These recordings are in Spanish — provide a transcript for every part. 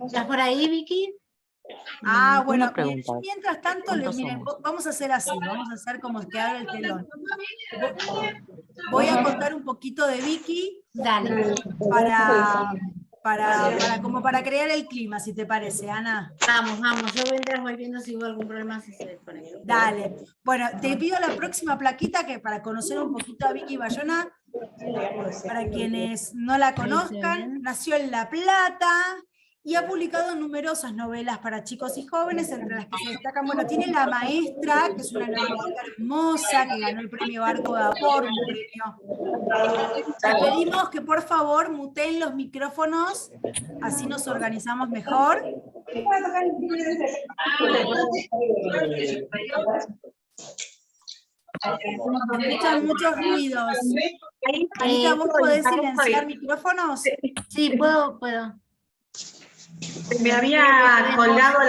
¿Estás por ahí, Vicky? Bueno, pregunta. mientras tanto, miren, vamos a hacer así, vamos a hacer como que abre el telón. Voy a contar un poquito de Vicky. Dale. Como para crear el clima, si te parece, Ana. Vamos, yo mientras voy viendo si hubo algún problema si se desconectó. Dale. Bueno, te pido la próxima plaquita que para conocer un poquito a Vicky Bayona, para quienes no la conozcan, nació en La Plata y ha publicado numerosas novelas para chicos y jóvenes, entre las que se destacan, bueno, tiene La Maestra, que es una novelita hermosa, que ganó el premio Barco de Vapor, un premio. Les pedimos que por favor muteen los micrófonos, así nos organizamos mejor. Escuchan muchos ruidos. Anita, ¿vos podés silenciar micrófonos? Sí, puedo. Me había colgado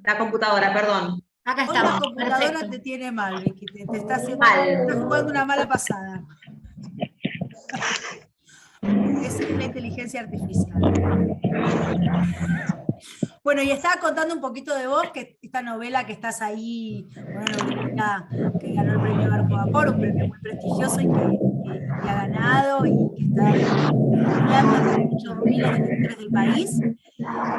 la computadora, perdón. Acá Hoy estamos. la computadora Perfecto. te tiene mal, Vicky, te está haciendo, Mal. está jugando una mala pasada. Es la inteligencia artificial. Bueno, y estaba contando un poquito de vos, que esta novela que estás ahí, una novelita que ganó el premio Barco Vapor, un premio muy prestigioso y que ha ganado y que está premiando a muchos miles de lectores del país.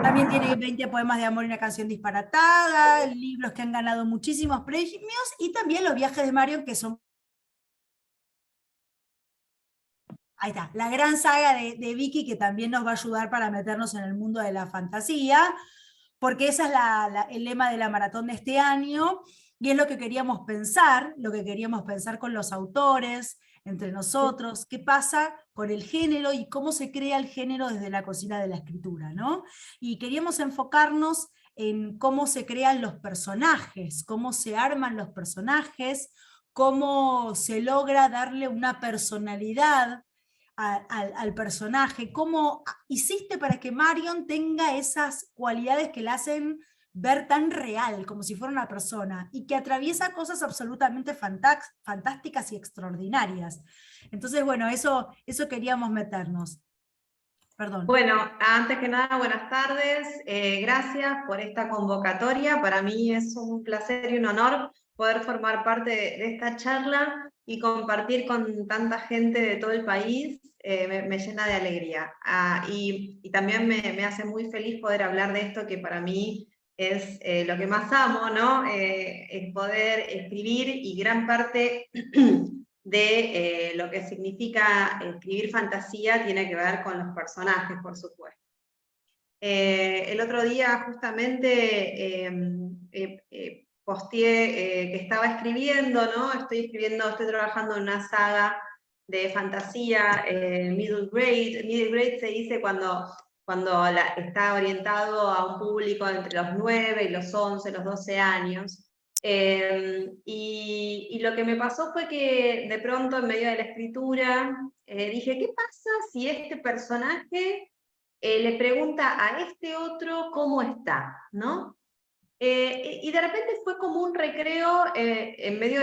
También tiene 20 poemas de amor y una canción disparatada, libros que han ganado muchísimos premios, y también Los viajes de Marion, que son... Ahí está, la gran saga de Vicky, que también nos va a ayudar para meternos en el mundo de la fantasía, porque ese es el lema de la maratón de este año, y es lo que queríamos pensar con los autores, entre nosotros, qué pasa con el género y cómo se crea el género desde la cocina de la escritura, ¿no? Y queríamos enfocarnos en cómo se crean los personajes, cómo se arman los personajes, cómo se logra darle una personalidad al personaje, cómo hiciste para que Marion tenga esas cualidades que la hacen ver tan real, como si fuera una persona, y que atraviesa cosas absolutamente fantásticas y extraordinarias. Entonces, bueno, eso queríamos meternos. Perdón. Bueno, antes que nada, buenas tardes. Gracias por esta convocatoria. Para mí es un placer y un honor poder formar parte de esta charla y compartir con tanta gente de todo el país. Me llena de alegría. Y también me hace muy feliz poder hablar de esto que para mí es lo que más amo, ¿no? Es poder escribir, y gran parte de lo que significa escribir fantasía tiene que ver con los personajes, por supuesto. El otro día justamente posteé que estaba escribiendo, ¿no? Estoy trabajando en una saga de fantasía, middle grade. Middle grade se dice cuando está orientado a un público entre los 9 y los 11, los 12 años. Y lo que me pasó fue que de pronto en medio de la escritura dije, ¿qué pasa si este personaje le pregunta a este otro cómo está, ¿no? Y de repente fue como un recreo en medio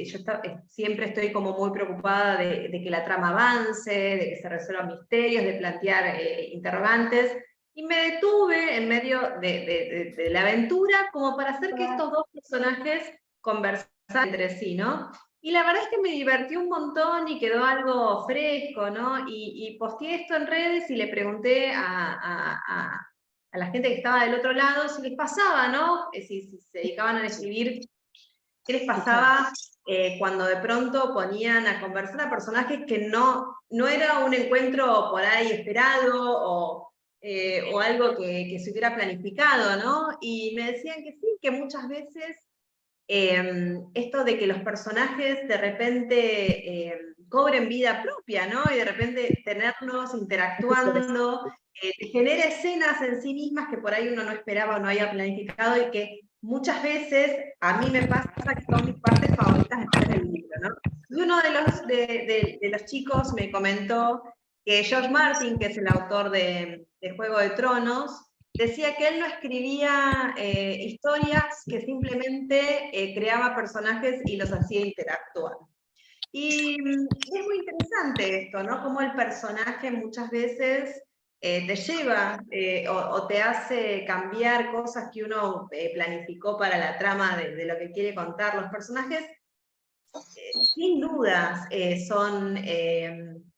yo siempre estoy como muy preocupada de que la trama avance, de que se resuelvan misterios, de plantear interrogantes, y me detuve en medio de la aventura como para hacer que estos dos personajes conversaran entre sí, ¿no? Y la verdad es que me divertí un montón y quedó algo fresco, ¿no? Y posteé esto en redes y le pregunté a la gente que estaba del otro lado si les pasaba, ¿no? Si se dedicaban a escribir, ¿qué les pasaba cuando de pronto ponían a conversar a personajes que no era un encuentro por ahí esperado o algo que se hubiera planificado, ¿no? Y me decían que sí, que muchas veces esto de que los personajes de repente cobren vida propia, ¿no? Y de repente tenerlos interactuando, genera escenas en sí mismas que por ahí uno no esperaba o no había planificado, y que muchas veces a mí me pasa que son mis partes favoritas después del libro, ¿no? Y uno de los chicos me comentó que George Martin, que es el autor de Juego de Tronos, decía que él no escribía historias, que simplemente creaba personajes y los hacía interactuar. Y es muy interesante esto, ¿no? Como el personaje muchas veces te lleva o te hace cambiar cosas que uno planificó para la trama de lo que quiere contar. Los personajes, sin dudas, son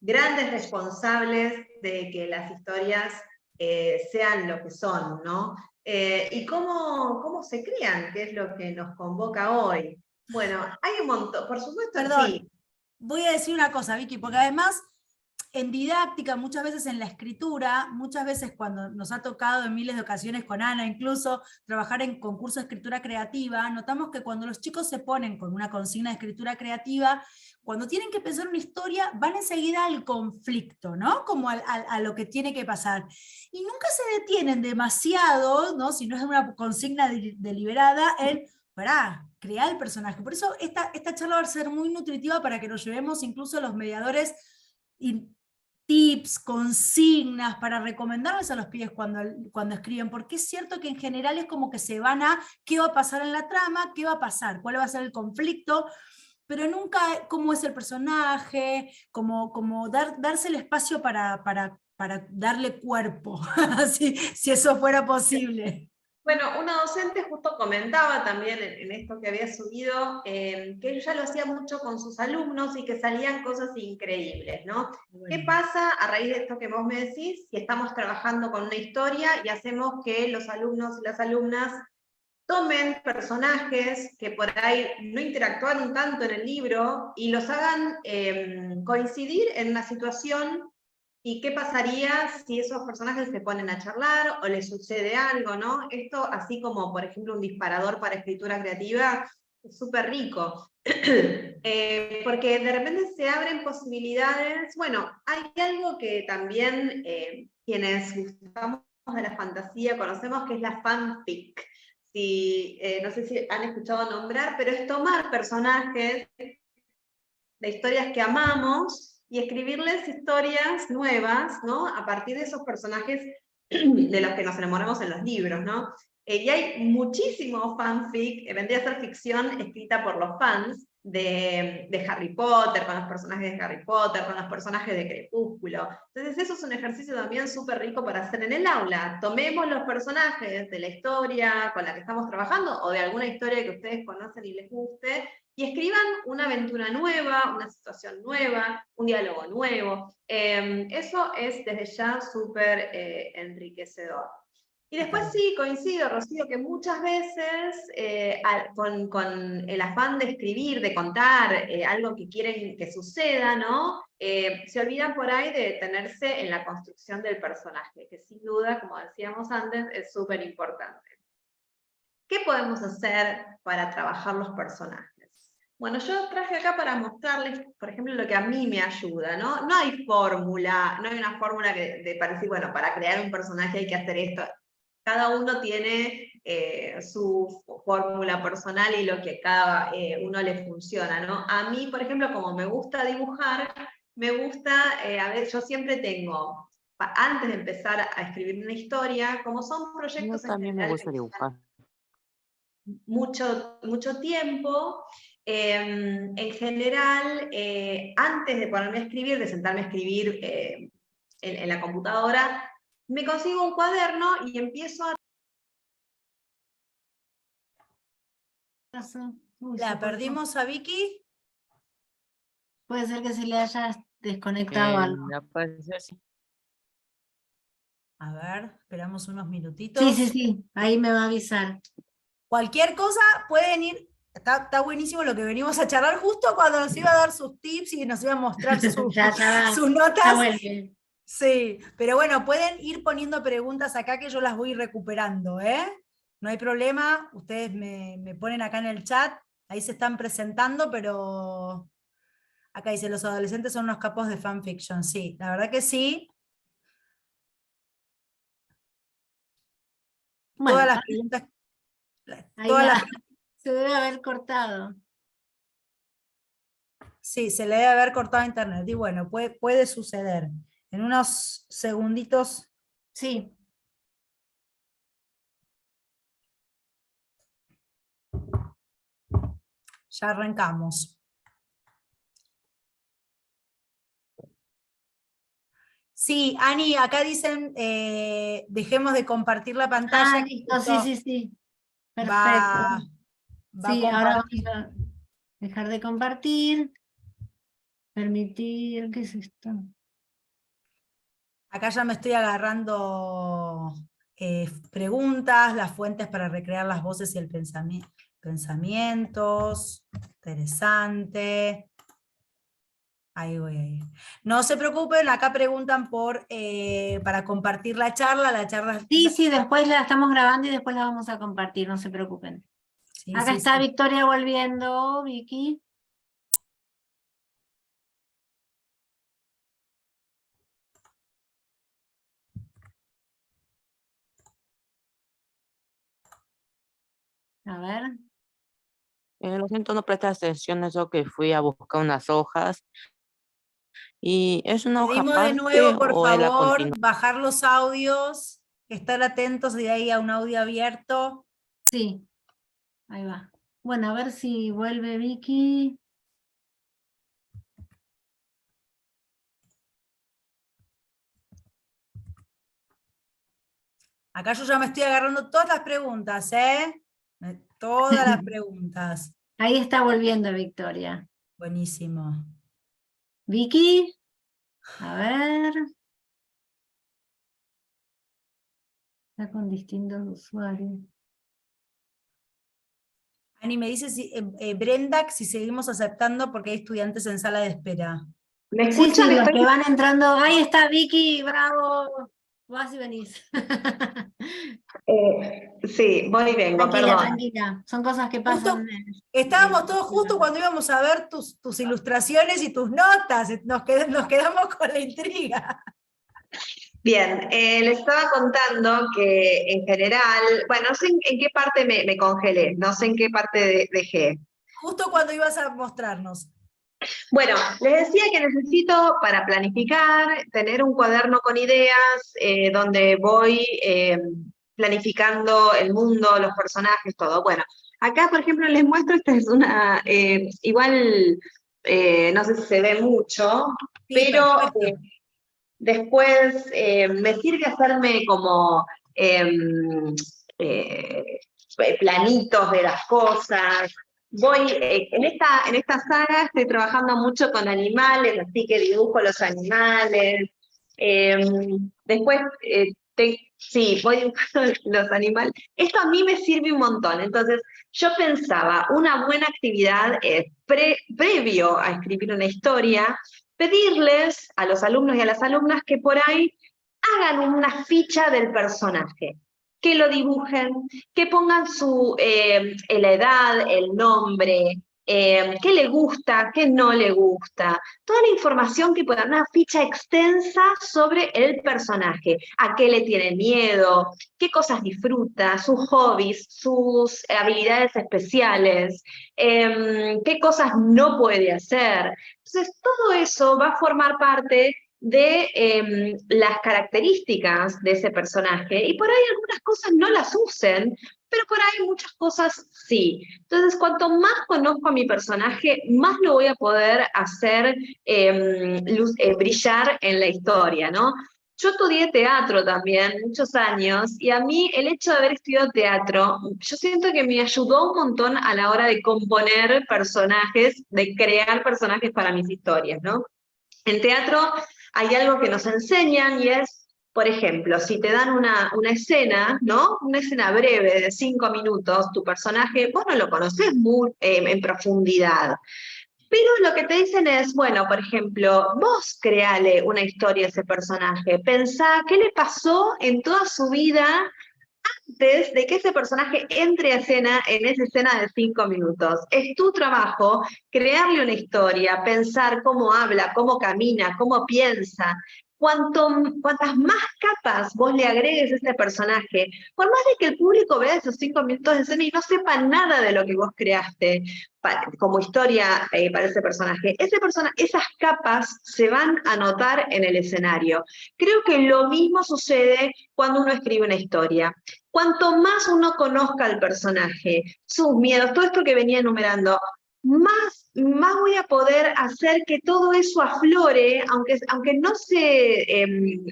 grandes responsables de que las historias sean lo que son, ¿no? ¿Y cómo se crean? ¿Qué es lo que nos convoca hoy? Bueno, hay un montón, por supuesto, Perdón, sí. voy a decir una cosa, Vicky, porque además en didáctica, muchas veces en la escritura, muchas veces cuando nos ha tocado en miles de ocasiones con Ana, incluso trabajar en concurso de escritura creativa, notamos que cuando los chicos se ponen con una consigna de escritura creativa, cuando tienen que pensar una historia, van enseguida al conflicto, ¿no? Como a lo que tiene que pasar. Y nunca se detienen demasiado, ¿no? Si no es una consigna deliberada, en crear el personaje. Por eso esta charla va a ser muy nutritiva para que nos llevemos incluso los mediadores y tips, consignas para recomendarles a los pibes cuando escriben, porque es cierto que en general es como que se van a qué va a pasar en la trama, qué va a pasar, cuál va a ser el conflicto, pero nunca cómo es el personaje, como darse el espacio para darle cuerpo, si eso fuera posible. Bueno, una docente justo comentaba también en esto que había subido, que ella ya lo hacía mucho con sus alumnos y que salían cosas increíbles, ¿no? Bueno. ¿Qué pasa a raíz de esto que vos me decís? Si estamos trabajando con una historia y hacemos que los alumnos y las alumnas tomen personajes que por ahí no interactuaron tanto en el libro y los hagan coincidir en una situación. ¿Y qué pasaría si esos personajes se ponen a charlar o les sucede algo, ¿no? Esto, así como, por ejemplo, un disparador para escritura creativa, es súper rico. Porque de repente se abren posibilidades. Bueno, hay algo que también quienes gustamos de la fantasía conocemos, que es la fanfic. No sé si han escuchado nombrar, pero es tomar personajes de historias que amamos y escribirles historias nuevas, ¿no? A partir de esos personajes de los que nos enamoramos en los libros, ¿no? Y hay muchísimo fanfic, vendría a ser ficción escrita por los fans de Harry Potter, con los personajes de Harry Potter, con los personajes de Crepúsculo. Entonces eso es un ejercicio también súper rico para hacer en el aula. Tomemos los personajes de la historia con la que estamos trabajando, o de alguna historia que ustedes conocen y les guste, y escriban una aventura nueva, una situación nueva, un diálogo nuevo. Eso es desde ya súper enriquecedor. Y después sí, coincido, Rocío, que muchas veces con el afán de escribir, de contar algo que quieren que suceda, ¿no? Se olvidan por ahí de detenerse en la construcción del personaje, que sin duda, como decíamos antes, es súper importante. ¿Qué podemos hacer para trabajar los personajes? Bueno, yo traje acá para mostrarles, por ejemplo, lo que a mí me ayuda, ¿no? No hay fórmula, no hay una fórmula para decir, bueno, para crear un personaje hay que hacer esto. Cada uno tiene su fórmula personal y lo que a cada uno le funciona, ¿no? A mí, por ejemplo, como me gusta dibujar, me gusta, yo siempre tengo, antes de empezar a escribir una historia, como son Yo proyectos en también me general gusta que dibujar. mucho tiempo. En general, antes de ponerme a escribir, de sentarme a escribir en la computadora, me consigo un cuaderno y empiezo a... Uy, ¿La se cortó. perdimos a Vicky? Puede ser que se le haya desconectado algo. Me apareció así. A ver, esperamos unos minutitos. Sí, ahí me va a avisar. Cualquier cosa pueden ir, está buenísimo lo que venimos a charlar justo cuando nos iba a dar sus tips y nos iba a mostrar Ya va, sus notas. ya vuelve. Sí, pero bueno, pueden ir poniendo preguntas acá que yo las voy recuperando, ¿eh? No hay problema, ustedes me ponen acá en el chat, ahí se están presentando, pero acá dice, los adolescentes son unos capos de fanfiction, sí, la verdad que sí. Bueno, Todas las preguntas, ahí todas va. las, Se debe haber cortado. sí, se le debe haber cortado internet, y bueno, puede suceder. En unos segunditos. Sí. Ya arrancamos. Sí, Ani, acá dicen, dejemos de compartir la pantalla. Ah, listo, sí, sí, sí. Perfecto. Va, va a Sí, ahora compartir. vamos a dejar de compartir. Permitir, ¿qué es esto? Acá ya me estoy agarrando preguntas, las fuentes para recrear las voces y el pensamientos. Interesante. Ahí voy a ir. No se preocupen, acá preguntan para compartir la charla. Sí, sí, después la estamos grabando y después la vamos a compartir, no se preocupen. Sí, Acá sí, está sí. Victoria volviendo, Vicky. A ver. Lo siento, no presté atención a eso que fui a buscar unas hojas. ¿Y es una hoja Pedimos de aparte nuevo, por o es la favor, continua? bajar los audios, estar atentos de ahí a un audio abierto. Sí, ahí va. Bueno, a ver si vuelve Vicky. Acá yo ya me estoy agarrando todas las preguntas, ¿eh? Todas las preguntas. Ahí está volviendo Victoria. Buenísimo. Vicky, a ver. Está con distintos usuarios. Ani, me dice Brenda si seguimos aceptando porque hay estudiantes en sala de espera. ¿Me Sí, escuchan? sí, los Estoy... que van entrando. Ahí está Vicky, bravo. Vas y venís. sí, voy y vengo, Tranquila, perdón. tranquila. Son cosas que Justo, pasan. estábamos todos justo cuando íbamos a ver tus ilustraciones y tus notas. Nos quedamos con la intriga. Bien, les estaba contando que en general, bueno, no sé en qué parte me congelé, no sé en qué parte dejé. Justo cuando ibas a mostrarnos. Bueno, les decía que necesito para planificar, tener un cuaderno con ideas donde voy planificando el mundo, los personajes, todo. Bueno, acá por ejemplo les muestro, esta es una, igual no sé si se ve mucho, Sí, pero perfecto. después me sirve hacerme como planitos de las cosas. Voy, en esta saga estoy trabajando mucho con animales, así que dibujo los animales. Después, sí, voy dibujando los animales. Esto a mí me sirve un montón. Entonces, yo pensaba, una buena actividad es, previo a escribir una historia, pedirles a los alumnos y a las alumnas que por ahí hagan una ficha del personaje, que lo dibujen, que pongan la edad, el nombre, qué le gusta, qué no le gusta, toda la información que puedan, una ficha extensa sobre el personaje, a qué le tiene miedo, qué cosas disfruta, sus hobbies, sus habilidades especiales, qué cosas no puede hacer. Entonces, todo eso va a formar parte de las características de ese personaje, y por ahí algunas cosas no las usen, pero por ahí muchas cosas sí. Entonces, cuanto más conozco a mi personaje, más lo voy a poder hacer brillar en la historia, ¿no? Yo estudié teatro también, muchos años, y a mí el hecho de haber estudiado teatro, yo siento que me ayudó un montón a la hora de componer personajes, de crear personajes para mis historias, ¿no? En teatro hay algo que nos enseñan y es, por ejemplo, si te dan una escena, ¿no? Una escena breve de 5 minutos, tu personaje, vos no lo conocés muy en profundidad. Pero lo que te dicen es, bueno, por ejemplo, vos creale una historia a ese personaje, pensá qué le pasó en toda su vida antes de que ese personaje entre a escena en esa escena de 5 minutos. Es tu trabajo crearle una historia, pensar cómo habla, cómo camina, cómo piensa. Cuantas más capas vos le agregues a ese personaje, por más de que el público vea esos 5 minutos de escena y no sepa nada de lo que vos creaste como historia para ese personaje, esas capas se van a notar en el escenario. Creo que lo mismo sucede cuando uno escribe una historia. Cuanto más uno conozca al personaje, sus miedos, todo esto que venía enumerando, más más voy a poder hacer que todo eso aflore, aunque no se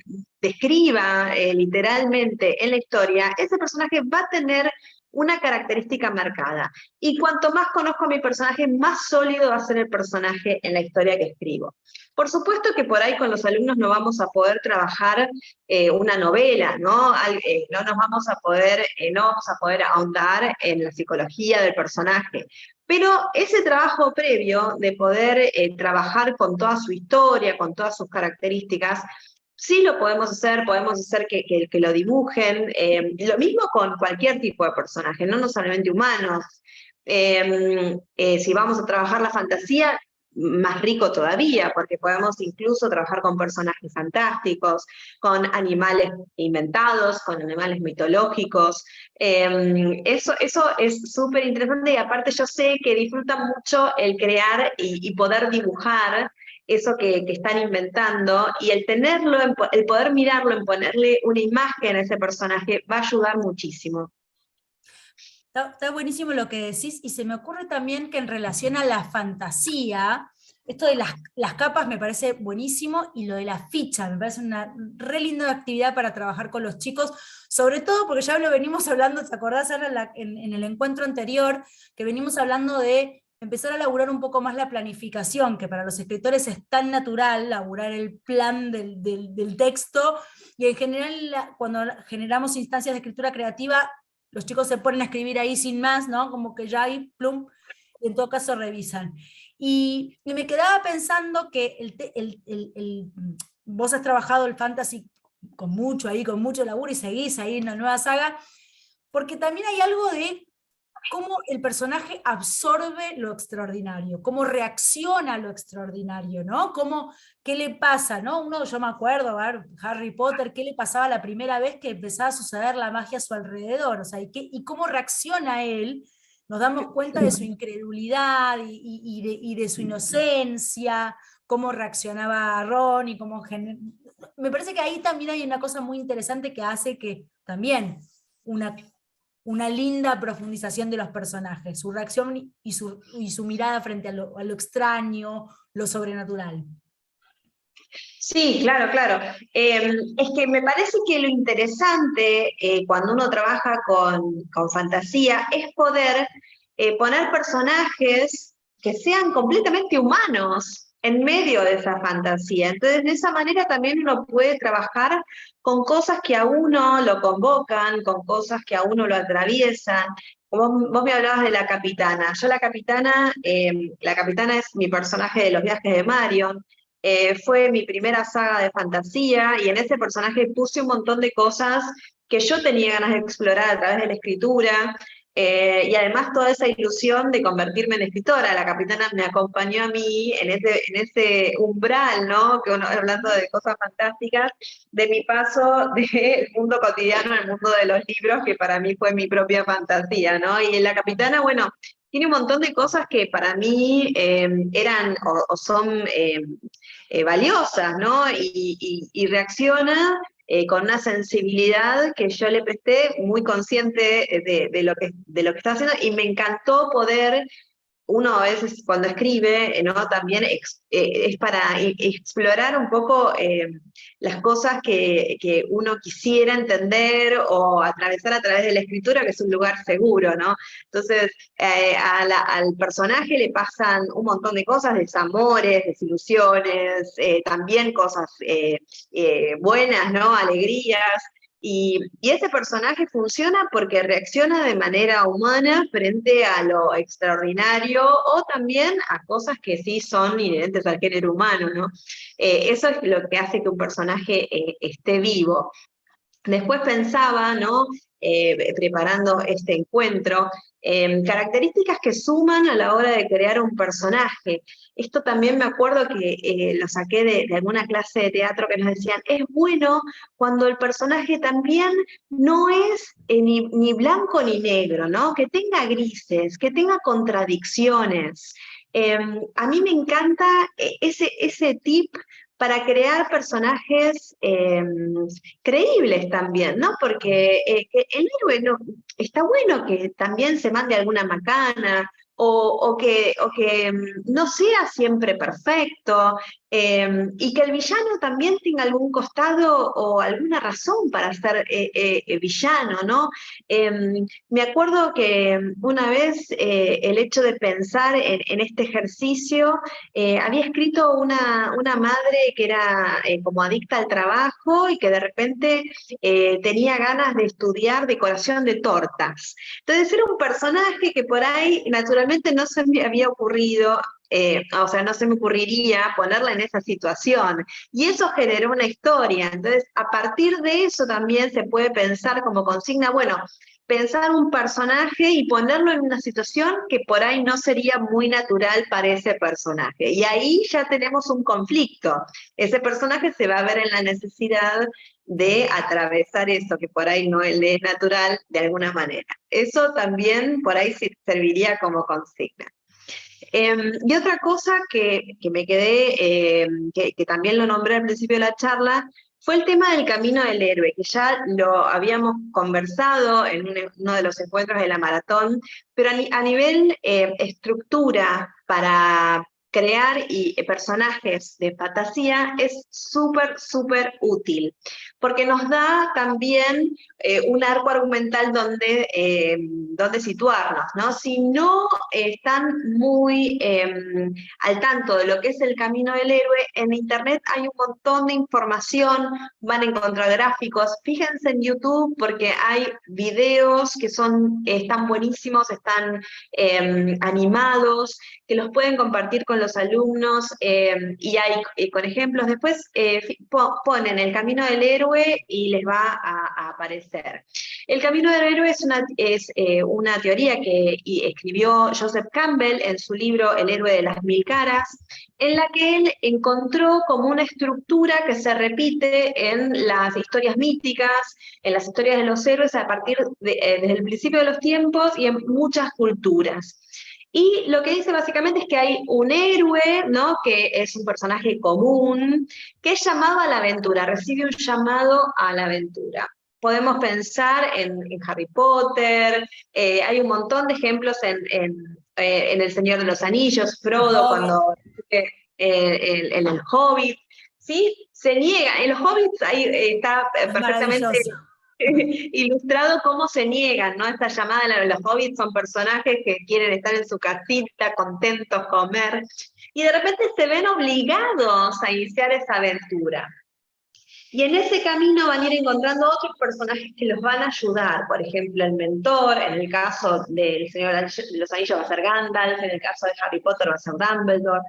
describa literalmente en la historia, ese personaje va a tener una característica marcada. Y cuanto más conozco a mi personaje, más sólido va a ser el personaje en la historia que escribo. Por supuesto que por ahí con los alumnos no vamos a poder trabajar una novela, ¿no? No vamos a poder ahondar en la psicología del personaje. Pero ese trabajo previo de poder trabajar con toda su historia, con todas sus características, sí lo podemos hacer que lo dibujen, lo mismo con cualquier tipo de personaje, no solamente humanos. Si vamos a trabajar la fantasía, más rico todavía, porque podemos incluso trabajar con personajes fantásticos, con animales inventados, con animales mitológicos. Eso es súper interesante, y aparte yo sé que disfrutan mucho el crear y poder dibujar eso que están inventando, y el tenerlo, el poder mirarlo, en ponerle una imagen a ese personaje, va a ayudar muchísimo. Está buenísimo lo que decís, y se me ocurre también que en relación a la fantasía, esto de las capas me parece buenísimo, y lo de la ficha me parece una re linda actividad para trabajar con los chicos, sobre todo porque ya lo venimos hablando, ¿te acordás ahora en el encuentro anterior, que venimos hablando de empezar a laburar un poco más la planificación, que para los escritores es tan natural laburar el plan del texto, y en general cuando generamos instancias de escritura creativa, los chicos se ponen a escribir ahí sin más, ¿no? Como que ya ahí, plum, y en todo caso revisan. Y me quedaba pensando que vos has trabajado el fantasy con mucho laburo, y seguís ahí en una nueva saga, porque también hay algo de cómo el personaje absorbe lo extraordinario, cómo reacciona a lo extraordinario, ¿no? ¿Qué le pasa, ¿no? Yo me acuerdo, a ver, Harry Potter, ¿qué le pasaba la primera vez que empezaba a suceder la magia a su alrededor? O sea, y cómo reacciona él. Nos damos cuenta de su incredulidad y de su inocencia, cómo reaccionaba Ron, y me parece que ahí también hay una cosa muy interesante que hace que también una linda profundización de los personajes, su reacción y su mirada frente a lo extraño, lo sobrenatural. Sí, claro, claro. Es que me parece que lo interesante cuando uno trabaja con fantasía es poder poner personajes que sean completamente humanos en medio de esa fantasía. Entonces, de esa manera también uno puede trabajar con cosas que a uno lo convocan, con cosas que a uno lo atraviesan. Vos me hablabas de la capitana. Yo la capitana es mi personaje de los viajes de Marion. Fue mi primera saga de fantasía, y en ese personaje puse un montón de cosas que yo tenía ganas de explorar a través de la escritura, y además toda esa ilusión de convertirme en escritora. La capitana me acompañó a mí en ese umbral, ¿no? Que uno, hablando de cosas fantásticas, de mi paso del mundo cotidiano al mundo de los libros, que para mí fue mi propia fantasía, ¿no? Y la capitana, bueno, tiene un montón de cosas que para mí eran o son valiosas, ¿no? Y reacciona con una sensibilidad que yo le presté, muy consciente de lo que está haciendo, y me encantó poder. Uno a veces cuando escribe, ¿no? También es para explorar un poco las cosas que uno quisiera entender o atravesar a través de la escritura, que es un lugar seguro, ¿no? Entonces, al personaje le pasan un montón de cosas, desamores, desilusiones, también cosas buenas, ¿no? Alegrías. Y ese personaje funciona porque reacciona de manera humana frente a lo extraordinario, o también a cosas que sí son inherentes al género humano, ¿no? Eso es lo que hace que un personaje esté vivo. Después pensaba, ¿no? Preparando este encuentro, características que suman a la hora de crear un personaje. Esto también me acuerdo que lo saqué de alguna clase de teatro, que nos decían, es bueno cuando el personaje también no es ni blanco ni negro, ¿no? Que tenga grises, que tenga contradicciones. A mí me encanta ese tip para crear personajes creíbles también, ¿no? Porque que el héroe está bueno que también se mande alguna macana, o que no sea siempre perfecto, y que el villano también tenga algún costado o alguna razón para ser villano, ¿no? Me acuerdo que una vez el hecho de pensar en este ejercicio, había escrito una madre que era como adicta al trabajo y que de repente tenía ganas de estudiar decoración de tortas. Entonces era un personaje que por ahí naturalmente no se me había ocurrido, o sea, no se me ocurriría ponerla en esa situación. Y eso generó una historia. Entonces, a partir de eso también se puede pensar como consigna, bueno, pensar un personaje y ponerlo en una situación que por ahí no sería muy natural para ese personaje. Y ahí ya tenemos un conflicto. Ese personaje se va a ver en la necesidad de atravesar eso que por ahí no le es natural de alguna manera. Eso también por ahí serviría como consigna. Y otra cosa que me quedé, que también lo nombré al principio de la charla, fue el tema del camino del héroe, que ya lo habíamos conversado en uno de los encuentros de la maratón, pero a nivel estructura para crear personajes de fantasía es súper, súper útil, porque nos da también un arco argumental donde situarnos, ¿no? Si no están muy al tanto de lo que es el camino del héroe, en internet hay un montón de información, van a encontrar gráficos, fíjense en YouTube porque hay videos que están buenísimos, están animados, que los pueden compartir con los alumnos, y hay con ejemplos. Después ponen el camino del héroe y les va a aparecer. El camino del héroe es una teoría que escribió Joseph Campbell en su libro El héroe de las mil caras, en la que él encontró como una estructura que se repite en las historias míticas, en las historias de los héroes a partir desde el principio de los tiempos y en muchas culturas. Y lo que dice básicamente es que hay un héroe, ¿no?, que es un personaje común, que es llamado a la aventura, recibe un llamado a la aventura. Podemos pensar en Harry Potter, hay un montón de ejemplos en El Señor de los Anillos, Frodo cuando en el Hobbit, ¿sí? Se niega, en los Hobbits ahí está perfectamente ilustrado cómo se niegan, ¿no? Esta llamada de los hobbits son personajes que quieren estar en su casita, contentos, comer, y de repente se ven obligados a iniciar esa aventura. Y en ese camino van a ir encontrando otros personajes que los van a ayudar, por ejemplo, el mentor, en el caso del Señor de los Anillos va a ser Gandalf, en el caso de Harry Potter va a ser Dumbledore.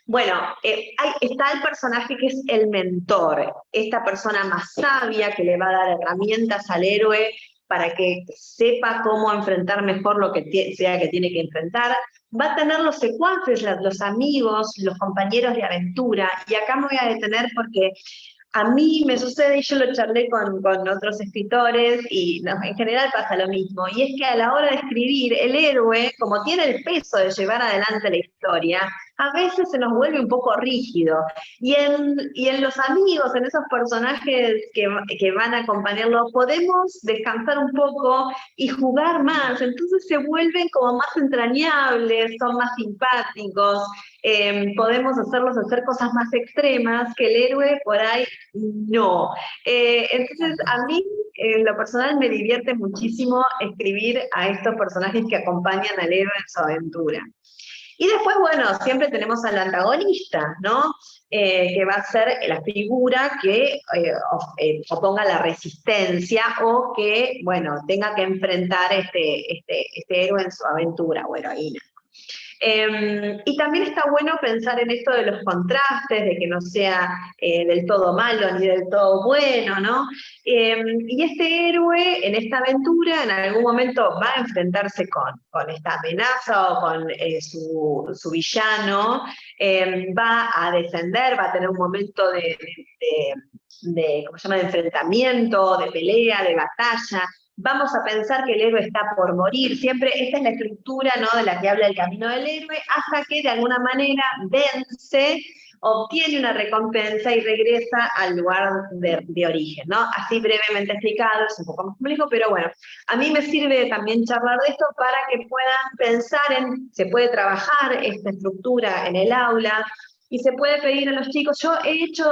Bueno, está el personaje que es el mentor, esta persona más sabia que le va a dar herramientas al héroe para que sepa cómo enfrentar mejor lo que sea que tiene que enfrentar. Va a tener los secuaces, los amigos, los compañeros de aventura, y acá me voy a detener porque a mí me sucede, y yo lo charlé con otros escritores, y en general pasa lo mismo, y es que a la hora de escribir, el héroe, como tiene el peso de llevar adelante la historia, a veces se nos vuelve un poco rígido. Y en los amigos, en esos personajes que van a acompañarlo, podemos descansar un poco y jugar más, entonces se vuelven como más entrañables, son más simpáticos, podemos hacerlos hacer cosas más extremas que el héroe por ahí no. Entonces a mí en lo personal me divierte muchísimo escribir a estos personajes que acompañan al héroe en su aventura. Y después, bueno, siempre tenemos al antagonista, ¿no? Que va a ser la figura que oponga la resistencia o que, bueno, tenga que enfrentar este héroe en su aventura o heroína. Y también está bueno pensar en esto de los contrastes, de que no sea del todo malo ni del todo bueno, ¿no? Y este héroe en esta aventura en algún momento va a enfrentarse con esta amenaza o con su villano, va a descender, va a tener un momento de ¿cómo se llama?, de enfrentamiento, de pelea, de batalla, vamos a pensar que el héroe está por morir, siempre esta es la estructura, ¿no?, de la que habla el camino del héroe, hasta que de alguna manera vence, obtiene una recompensa y regresa al lugar de origen, ¿no? Así brevemente explicado, es un poco más complejo, pero bueno, a mí me sirve también charlar de esto para que puedan pensar se puede trabajar esta estructura en el aula, y se puede pedir a los chicos. Yo he hecho,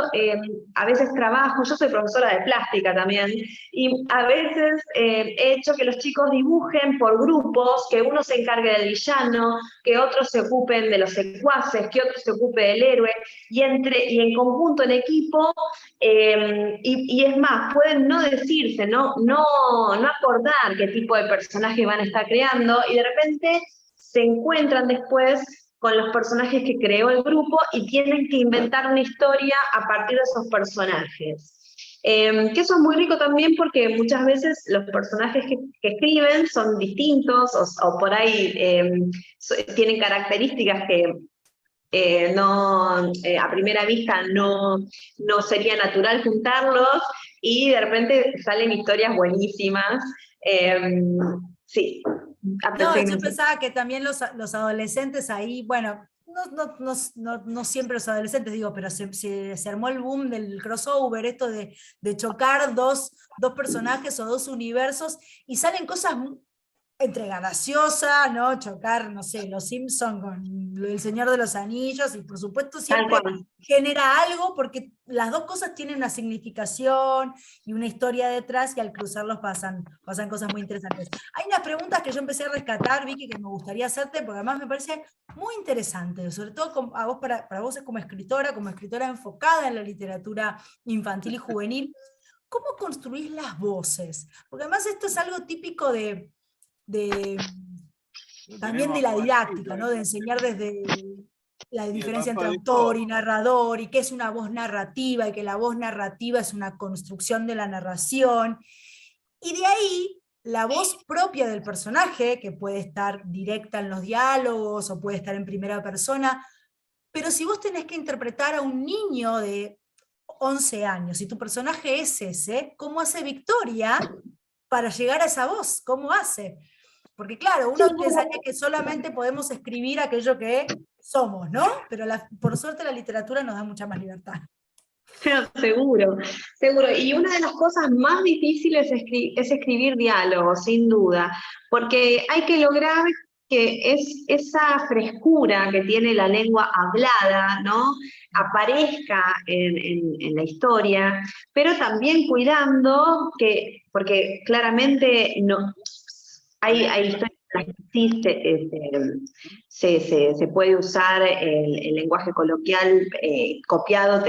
a veces trabajo, yo soy profesora de plástica también, y a veces he hecho que los chicos dibujen por grupos, que uno se encargue del villano, que otros se ocupen de los secuaces, que otro se ocupe del héroe, y en conjunto, en equipo, y es más, pueden no decirse, no acordar qué tipo de personajes van a estar creando, y de repente se encuentran después con los personajes que creó el grupo y tienen que inventar una historia a partir de esos personajes. Que eso es muy rico también porque muchas veces los personajes que escriben son distintos o por ahí tienen características que a primera vista no sería natural juntarlos, y de repente salen historias buenísimas. Sí. No, yo pensaba que también los adolescentes ahí, bueno, no siempre los adolescentes, digo, pero se armó el boom del crossover, esto de chocar dos personajes o dos universos, y salen cosas entre graciosa, ¿no? Chocar, no sé, los Simpson con El Señor de los Anillos, y por supuesto siempre genera algo, porque las dos cosas tienen una significación y una historia detrás, y al cruzarlos pasan cosas muy interesantes. Hay unas preguntas que yo empecé a rescatar, Vicky, que me gustaría hacerte, porque además me parece muy interesante, sobre todo a vos, para vos como escritora enfocada en la literatura infantil y juvenil. ¿Cómo construís las voces? Porque además esto es algo típico también de la didáctica, ¿no? De enseñar desde la diferencia entre autor y narrador, y qué es una voz narrativa, y que la voz narrativa es una construcción de la narración, y de ahí la voz propia del personaje, que puede estar directa en los diálogos o puede estar en primera persona, pero si vos tenés que interpretar a un niño de 11 años, y tu personaje es ese, ¿cómo hace Victoria para llegar a esa voz? ¿Cómo hace? Porque claro, uno pensaría que solamente podemos escribir aquello que somos, ¿no? Pero por suerte la literatura nos da mucha más libertad. Seguro. Y una de las cosas más difíciles es escribir diálogos, sin duda, porque hay que lograr que esa frescura que tiene la lengua hablada, ¿no?, aparezca en la historia, pero también cuidando porque claramente no hay historias en las que sí se puede usar el lenguaje coloquial copiado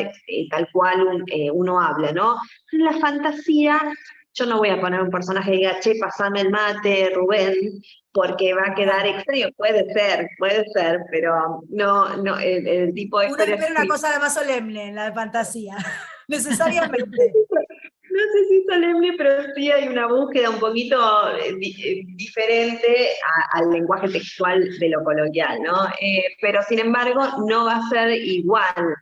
tal cual uno habla, ¿no? En la fantasía, yo no voy a poner un personaje que diga, che, pasame el mate, Rubén, porque va a quedar extraño. Puede ser, pero no el tipo de Uno espera una cosa más solemne en la de fantasía, necesariamente. No sé si solemne, pero sí hay una búsqueda un poquito diferente al lenguaje textual de lo coloquial, ¿no? Pero sin embargo, no va a ser igual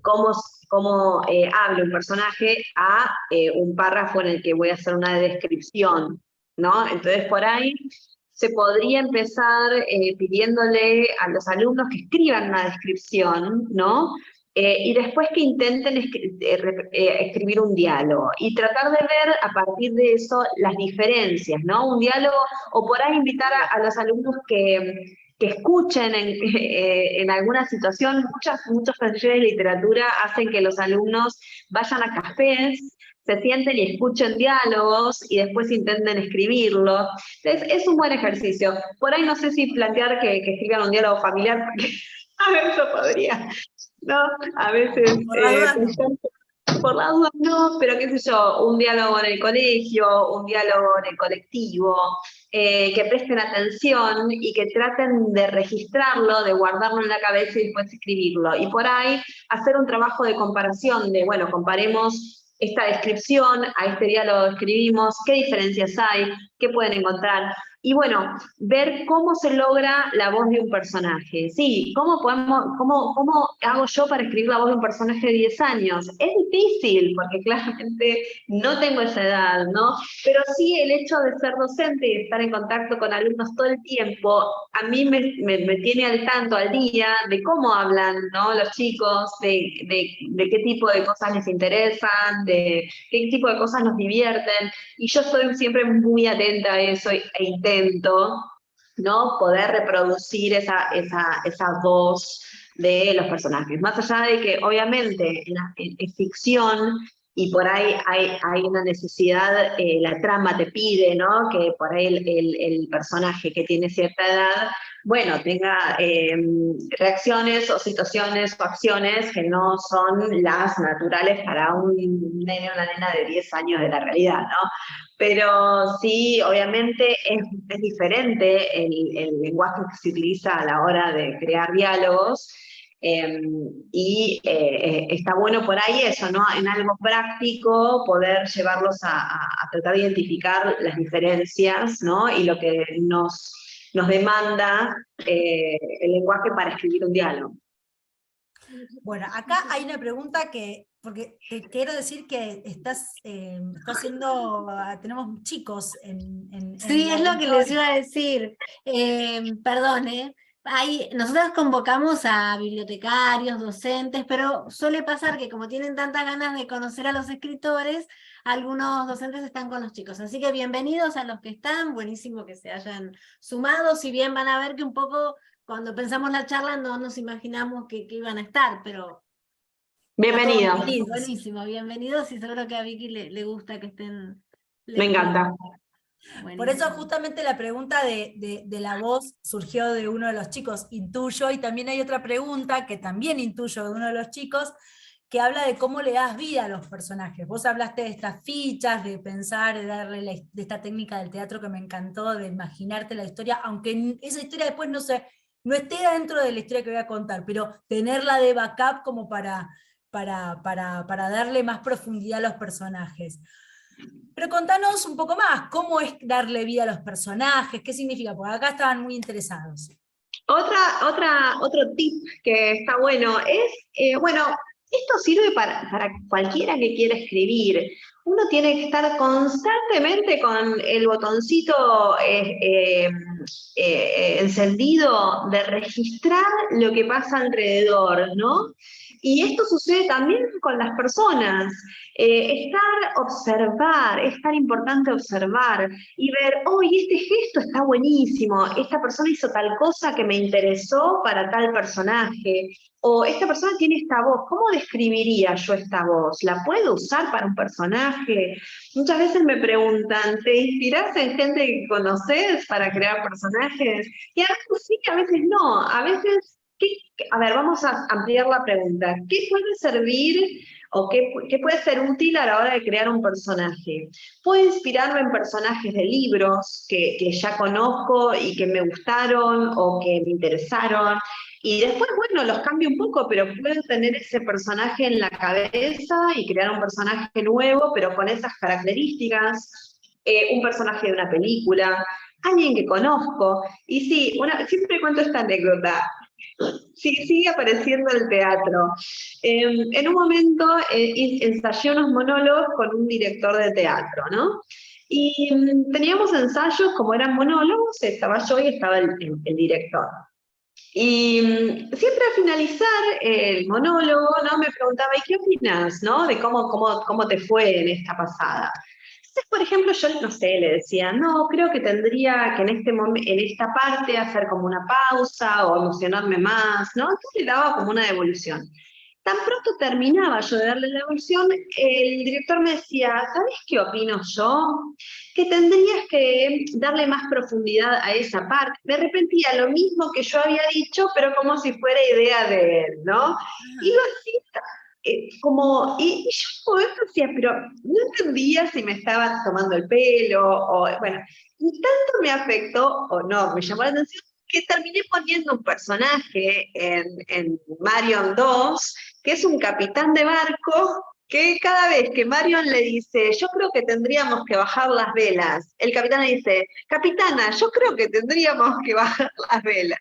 cómo habla un personaje a un párrafo en el que voy a hacer una descripción, ¿no? Entonces, por ahí se podría empezar pidiéndole a los alumnos que escriban una descripción, ¿no? Y después que intenten escribir un diálogo y tratar de ver a partir de eso las diferencias, ¿no? Un diálogo, o por ahí invitar a los alumnos que escuchen en alguna situación. Muchos talleres de literatura hacen que los alumnos vayan a cafés, se sienten y escuchen diálogos y después intenten escribirlo. Entonces, es un buen ejercicio. Por ahí no sé si plantear que escriban un diálogo familiar, porque a ver, eso podría, ¿no? A veces, por la duda no, pero qué sé yo, un diálogo en el colegio, un diálogo en el colectivo, que presten atención y que traten de registrarlo, de guardarlo en la cabeza y después escribirlo. Y por ahí hacer un trabajo de comparación, de, bueno, comparemos esta descripción a este diálogo que escribimos, qué diferencias hay, qué pueden encontrar. Y bueno, ver cómo se logra la voz de un personaje. Sí, cómo hago yo para escribir la voz de un personaje de 10 años? Es difícil, porque claramente no tengo esa edad, ¿no? Pero sí el hecho de ser docente y estar en contacto con alumnos todo el tiempo, a mí me tiene al tanto, al día, de cómo hablan, ¿no? Los chicos, de qué tipo de cosas les interesan, de qué tipo de cosas nos divierten. Y yo estoy siempre muy atenta a eso e intento, ¿no? Poder reproducir esa voz de los personajes. Más allá de que, obviamente, en ficción, y por ahí hay una necesidad, la trama te pide, ¿no? Que por ahí el personaje que tiene cierta edad, bueno, tenga reacciones o situaciones o acciones que no son las naturales para un nene o una nena de 10 años de la realidad, ¿no? Pero sí, obviamente es diferente el lenguaje que se utiliza a la hora de crear diálogos, está bueno por ahí eso, ¿no? En algo práctico, poder llevarlos a tratar de identificar las diferencias, ¿no? Y lo que nos demanda el lenguaje para escribir un diálogo. Bueno, acá hay una pregunta porque te quiero decir que estás haciendo, tenemos chicos en Sí, la es lo que les auditorio. iba a decir. Perdón, nosotros convocamos a bibliotecarios, docentes, pero suele pasar que como tienen tantas ganas de conocer a los escritores, algunos docentes están con los chicos. Así que bienvenidos a los que están, buenísimo que se hayan sumado, si bien van a ver que un poco cuando pensamos la charla no nos imaginamos que iban a estar, pero... Bienvenido. Buenísimo, bienvenidos y seguro que a Vicky le gusta que estén... Me encanta. Por eso justamente la pregunta de la voz surgió de uno de los chicos, intuyo, y también hay otra pregunta que también intuyo de uno de los chicos, que habla de cómo le das vida a los personajes. Vos hablaste de estas fichas, de pensar, de darle de esta técnica del teatro que me encantó, de imaginarte la historia, aunque esa historia después no esté dentro de la historia que voy a contar, pero tenerla de backup como para darle más profundidad a los personajes. Pero contanos un poco más, ¿cómo es darle vida a los personajes? ¿Qué significa? Porque acá estaban muy interesados. Otro tip que está bueno es, bueno, esto sirve para cualquiera que quiera escribir. Uno tiene que estar constantemente con el botoncito encendido de registrar lo que pasa alrededor, ¿no? Y esto sucede también con las personas. Observar, es tan importante observar y ver, este gesto está buenísimo, esta persona hizo tal cosa que me interesó para tal personaje, o esta persona tiene esta voz, ¿cómo describiría yo esta voz? ¿La puedo usar para un personaje? Muchas veces me preguntan, ¿te inspirás en gente que conoces para crear personajes? Y a veces sí, a veces no, a veces... A ver, vamos a ampliar la pregunta. ¿Qué puede servir o qué puede ser útil a la hora de crear un personaje? Puedo inspirarme en personajes de libros que ya conozco y que me gustaron o que me interesaron. Y después, bueno, los cambio un poco, pero puedo tener ese personaje en la cabeza y crear un personaje nuevo, pero con esas características. Un personaje de una película, alguien que conozco. Y sí, siempre cuento esta anécdota. Sí, sigue apareciendo el teatro. En un momento ensayé unos monólogos con un director de teatro, ¿no? Y teníamos ensayos, como eran monólogos, estaba yo y estaba el director. Y siempre al finalizar el monólogo, ¿no? Me preguntaba, ¿y qué opinas, no? De cómo te fue en esta pasada. Entonces, por ejemplo, yo, no sé, le decía, no, creo que tendría que en esta parte hacer como una pausa o emocionarme más, ¿no? Entonces le daba como una devolución. Tan pronto terminaba yo de darle la devolución, el director me decía, ¿sabes qué opino yo? Que tendrías que darle más profundidad a esa parte. Me repetía lo mismo que yo había dicho, pero como si fuera idea de él, ¿no? Y lo hacía y yo en un momento decía, pero no entendía si me estaba tomando el pelo, o bueno, y tanto me afectó, o no, me llamó la atención, que terminé poniendo un personaje en Marion 2, que es un capitán de barco que cada vez que Marion le dice, yo creo que tendríamos que bajar las velas, el capitán le dice, capitana, yo creo que tendríamos que bajar las velas.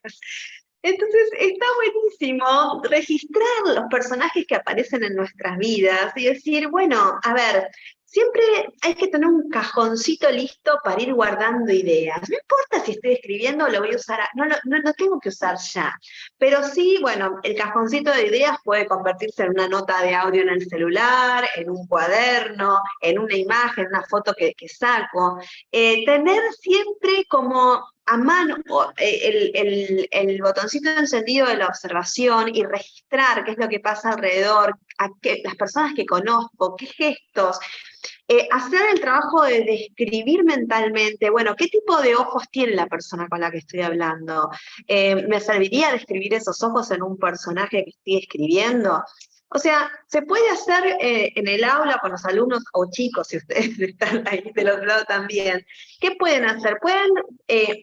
Entonces está buenísimo registrar los personajes que aparecen en nuestras vidas y decir, bueno, a ver, siempre hay que tener un cajoncito listo para ir guardando ideas. No importa si estoy escribiendo, lo voy a usar, no tengo que usar ya. Pero sí, bueno, el cajoncito de ideas puede convertirse en una nota de audio en el celular, en un cuaderno, en una imagen, una foto que saco. Tener siempre como a mano el botoncito encendido de la observación y registrar qué es lo que pasa alrededor, las personas que conozco, qué gestos, hacer el trabajo de describir mentalmente, bueno, qué tipo de ojos tiene la persona con la que estoy hablando. ¿Me serviría describir esos ojos en un personaje que estoy escribiendo? O sea, se puede hacer en el aula con los alumnos o chicos, si ustedes están ahí del otro lado también. ¿Qué pueden hacer? Pueden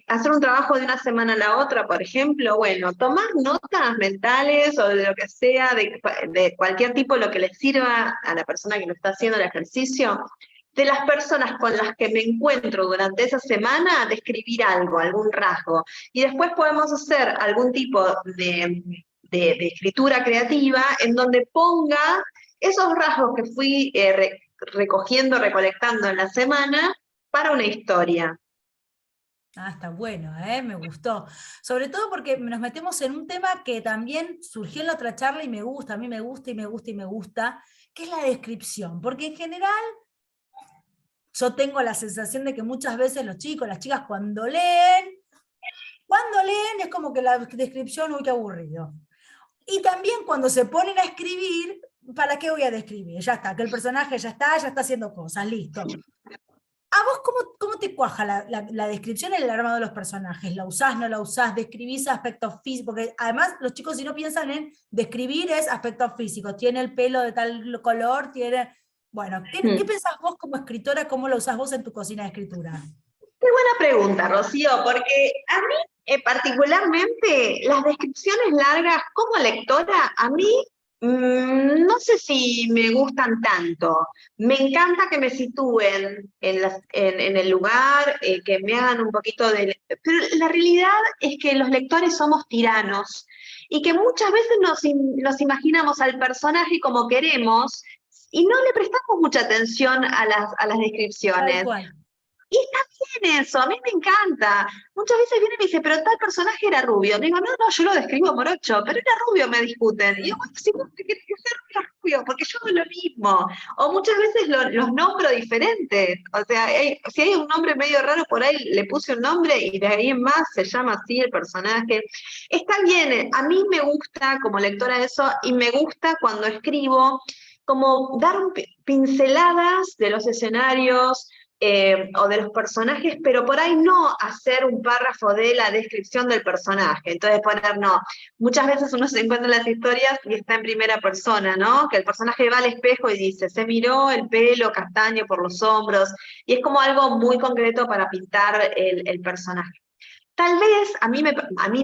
hacer un trabajo de una semana a la otra, por ejemplo, bueno, tomar notas mentales o de lo que sea, de cualquier tipo, lo que les sirva a la persona que lo está haciendo el ejercicio, de las personas con las que me encuentro durante esa semana, describir algo, algún rasgo. Y después podemos hacer algún tipo de escritura creativa en donde ponga esos rasgos que fui recogiendo, recolectando en la semana para una historia. Ah, está bueno, me gustó. Sobre todo porque nos metemos en un tema que también surgió en la otra charla y me gusta, a mí me gusta y me gusta y me gusta, que es la descripción. Porque en general yo tengo la sensación de que muchas veces los chicos, las chicas cuando leen es como que la descripción, uy, qué aburrido. Y también cuando se ponen a escribir, ¿para qué voy a describir? Ya está, que el personaje ya está haciendo cosas, listo. ¿A vos cómo te cuaja la descripción en el armado de los personajes? ¿La usás, no la usás? ¿Describís aspectos físicos? Porque además los chicos si no piensan en describir es aspectos físicos. Tiene el pelo de tal color, tiene... Bueno, ¿qué pensás vos como escritora? ¿Cómo lo usás vos en tu cocina de escritura? Qué buena pregunta, Rocío, porque a mí particularmente las descripciones largas como lectora, a mí no sé si me gustan tanto. Me encanta que me sitúen en el lugar, que me hagan un poquito de... Pero la realidad es que los lectores somos tiranos y que muchas veces nos imaginamos al personaje como queremos y no le prestamos mucha atención a las Tal descripciones. cual. Y está bien eso, a mí me encanta. Muchas veces viene y me dice, pero tal personaje era rubio. Digo, no, yo lo describo morocho, pero era rubio, me discuten. Y digo, bueno, si vos te querés que sea rubio, porque yo hago lo mismo. O muchas veces los nombro diferentes. O sea, si hay un nombre medio raro por ahí, le puse un nombre y de ahí en más se llama así el personaje. Está bien, a mí me gusta como lectora eso, y me gusta cuando escribo, como dar pinceladas de los escenarios, o de los personajes, pero por ahí no hacer un párrafo de la descripción del personaje. Entonces poner, no. Muchas veces uno se encuentra en las historias y está en primera persona, ¿no? Que el personaje va al espejo y dice, se miró el pelo castaño por los hombros, y es como algo muy concreto para pintar el personaje. Tal vez a mí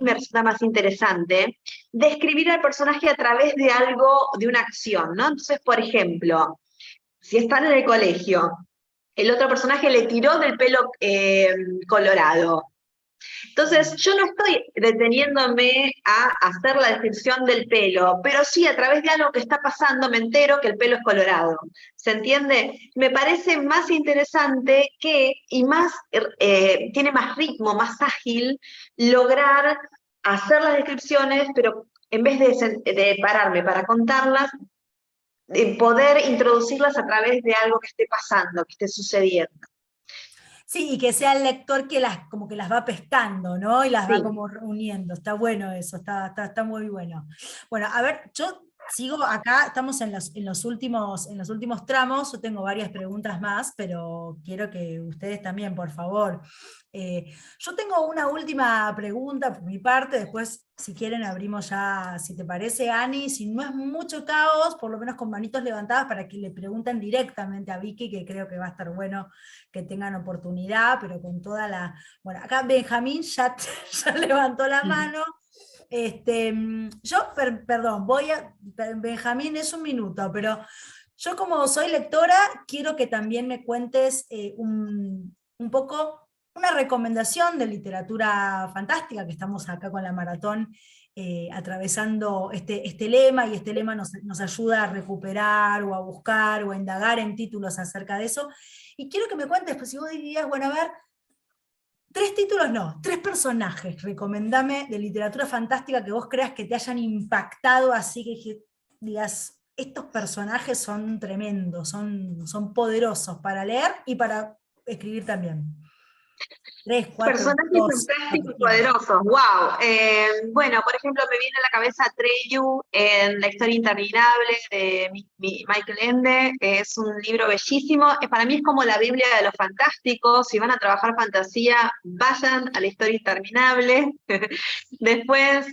me resulta más interesante describir al personaje a través de algo, de una acción, ¿no? Entonces, por ejemplo, si están en el colegio, el otro personaje le tiró del pelo colorado. Entonces, yo no estoy deteniéndome a hacer la descripción del pelo, pero sí a través de algo que está pasando me entero que el pelo es colorado. ¿Se entiende? Me parece más interesante y más, tiene más ritmo, más ágil, lograr hacer las descripciones, pero en vez de pararme para contarlas, poder introducirlas a través de algo que esté pasando, que esté sucediendo. Sí, y que sea el lector que como que las va pescando, ¿no? Y las va Sí. como reuniendo. Está bueno eso, está muy bueno. Bueno, a ver, yo sigo acá, estamos en los últimos tramos, yo tengo varias preguntas más, pero quiero que ustedes también, por favor. Yo tengo una última pregunta por mi parte, después si quieren abrimos ya, si te parece, Ani, si no es mucho caos, por lo menos con manitos levantadas para que le pregunten directamente a Vicky, que creo que va a estar bueno que tengan oportunidad, pero con toda la... Bueno, acá Benjamín ya levantó la mano. Perdón, Benjamín es un minuto, pero Yo como soy lectora, quiero que también me cuentes un poco una recomendación de literatura fantástica, que estamos acá con la maratón atravesando este lema, y este lema nos ayuda a recuperar o a buscar o a indagar en títulos acerca de eso. Y quiero que me cuentes, pues si vos dirías, bueno, a ver, 3 títulos no, 3 personajes, recomendame de literatura fantástica que vos creas que te hayan impactado, así que digas, estos personajes son tremendos, son poderosos para leer y para escribir también. 3, 4, Personajes 2, lo que fantásticos quieras. poderosos, wow. Bueno, por ejemplo, me viene a la cabeza Atreyu en La historia interminable de Michael Ende. Es un libro bellísimo. Para mí es como la Biblia de los fantásticos. Si van a trabajar fantasía, vayan a La historia interminable. Después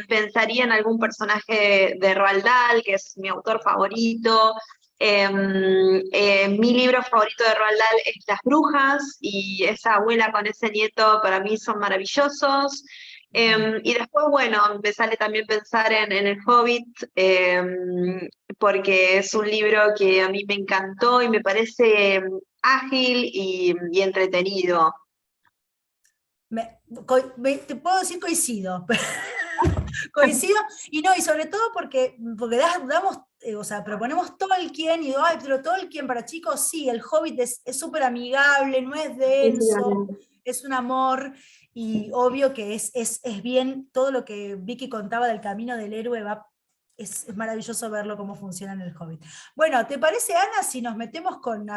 pensaría en algún personaje de Roald Dahl, que es mi autor favorito. Mi libro favorito de Roald Dahl es Las brujas, y esa abuela con ese nieto para mí son maravillosos. Y después, bueno, me sale también pensar en El Hobbit, porque es un libro que a mí me encantó y me parece ágil y entretenido. Te puedo decir coincido. Coincido, y no, y sobre todo porque damos, o sea, proponemos Tolkien, y digo, ay, pero Tolkien para chicos, sí, el Hobbit es súper amigable, no es denso, es un amor, y obvio que es bien, todo lo que Vicky contaba del camino del héroe es maravilloso verlo cómo funciona en el Hobbit. Bueno, ¿te parece, Ana, si nos metemos con...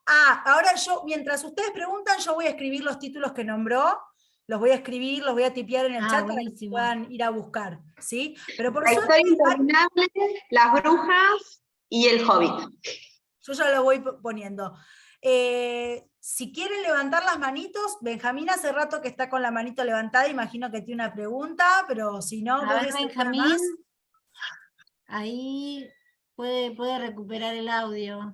Ah, ahora yo, mientras ustedes preguntan, yo voy a escribir los títulos que nombró, los voy a escribir, los voy a tipear en el chat para que Buenísimo. puedan ir a buscar, ¿sí? Pero por La suerte, historia interminable, Las brujas y El Hobbit. yo ya lo voy poniendo. Si quieren levantar las manitos, Benjamín hace rato que está con la manito levantada, imagino que tiene una pregunta, pero si no, A vos ver, ves alguna Benjamín, más. ahí puede recuperar el audio.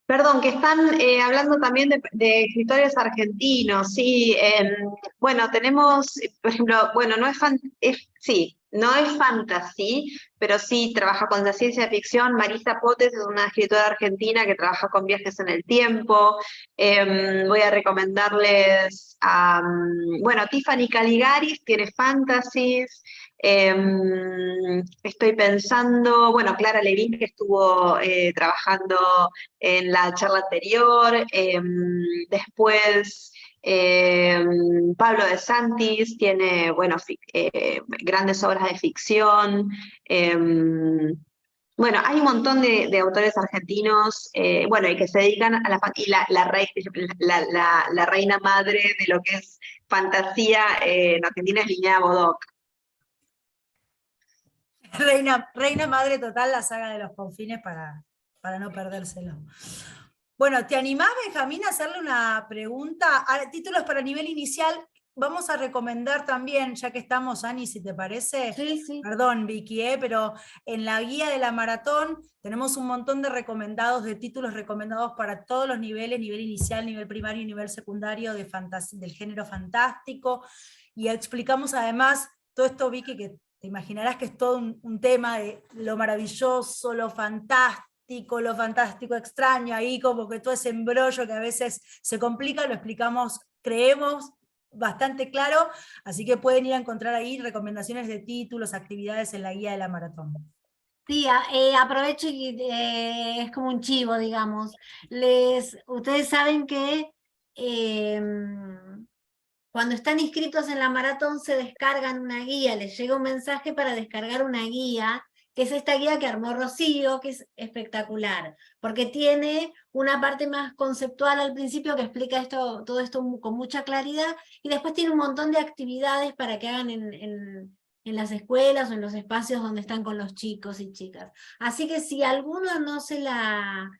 Perdón, que están hablando también de escritores argentinos, sí. Bueno, tenemos, por ejemplo, bueno, sí, no es fantasy, pero sí trabaja con la ciencia ficción. Marisa Potes es una escritora argentina que trabaja con viajes en el tiempo. Voy a recomendarles a, bueno, Tiffany Caligaris tiene fantasies. Estoy pensando, bueno, Clara Levin, que estuvo trabajando en la charla anterior. Después, Pablo de Santis tiene, bueno, grandes obras de ficción. Bueno, hay un montón de autores argentinos, bueno, y que se dedican a y la reina madre de lo que es fantasía en Argentina es Linnea Bodoc. Reina madre total, la saga de los confines para no perdérselo. Bueno, ¿te animás, Benjamín, a hacerle una pregunta? Títulos para nivel inicial, vamos a recomendar también, ya que estamos, Ani, si te parece. Sí, sí. Perdón, Vicky, pero en la guía de la maratón tenemos un montón de recomendados, de títulos recomendados para todos los niveles, nivel inicial, nivel primario y nivel secundario del género fantástico. Y explicamos además todo esto, Vicky, que te imaginarás que es todo un tema de lo maravilloso, lo fantástico extraño, ahí como que todo ese embrollo que a veces se complica, lo explicamos, creemos, bastante claro, así que pueden ir a encontrar ahí recomendaciones de títulos, actividades en la guía de la maratón. Sí, aprovecho y es como un chivo, digamos. Ustedes saben que cuando están inscritos en la maratón se descargan una guía, les llega un mensaje para descargar una guía, que es esta guía que armó Rocío, que es espectacular, porque tiene una parte más conceptual al principio que explica todo esto con mucha claridad, y después tiene un montón de actividades para que hagan en las escuelas o en los espacios donde están con los chicos y chicas. Así que si alguno no se la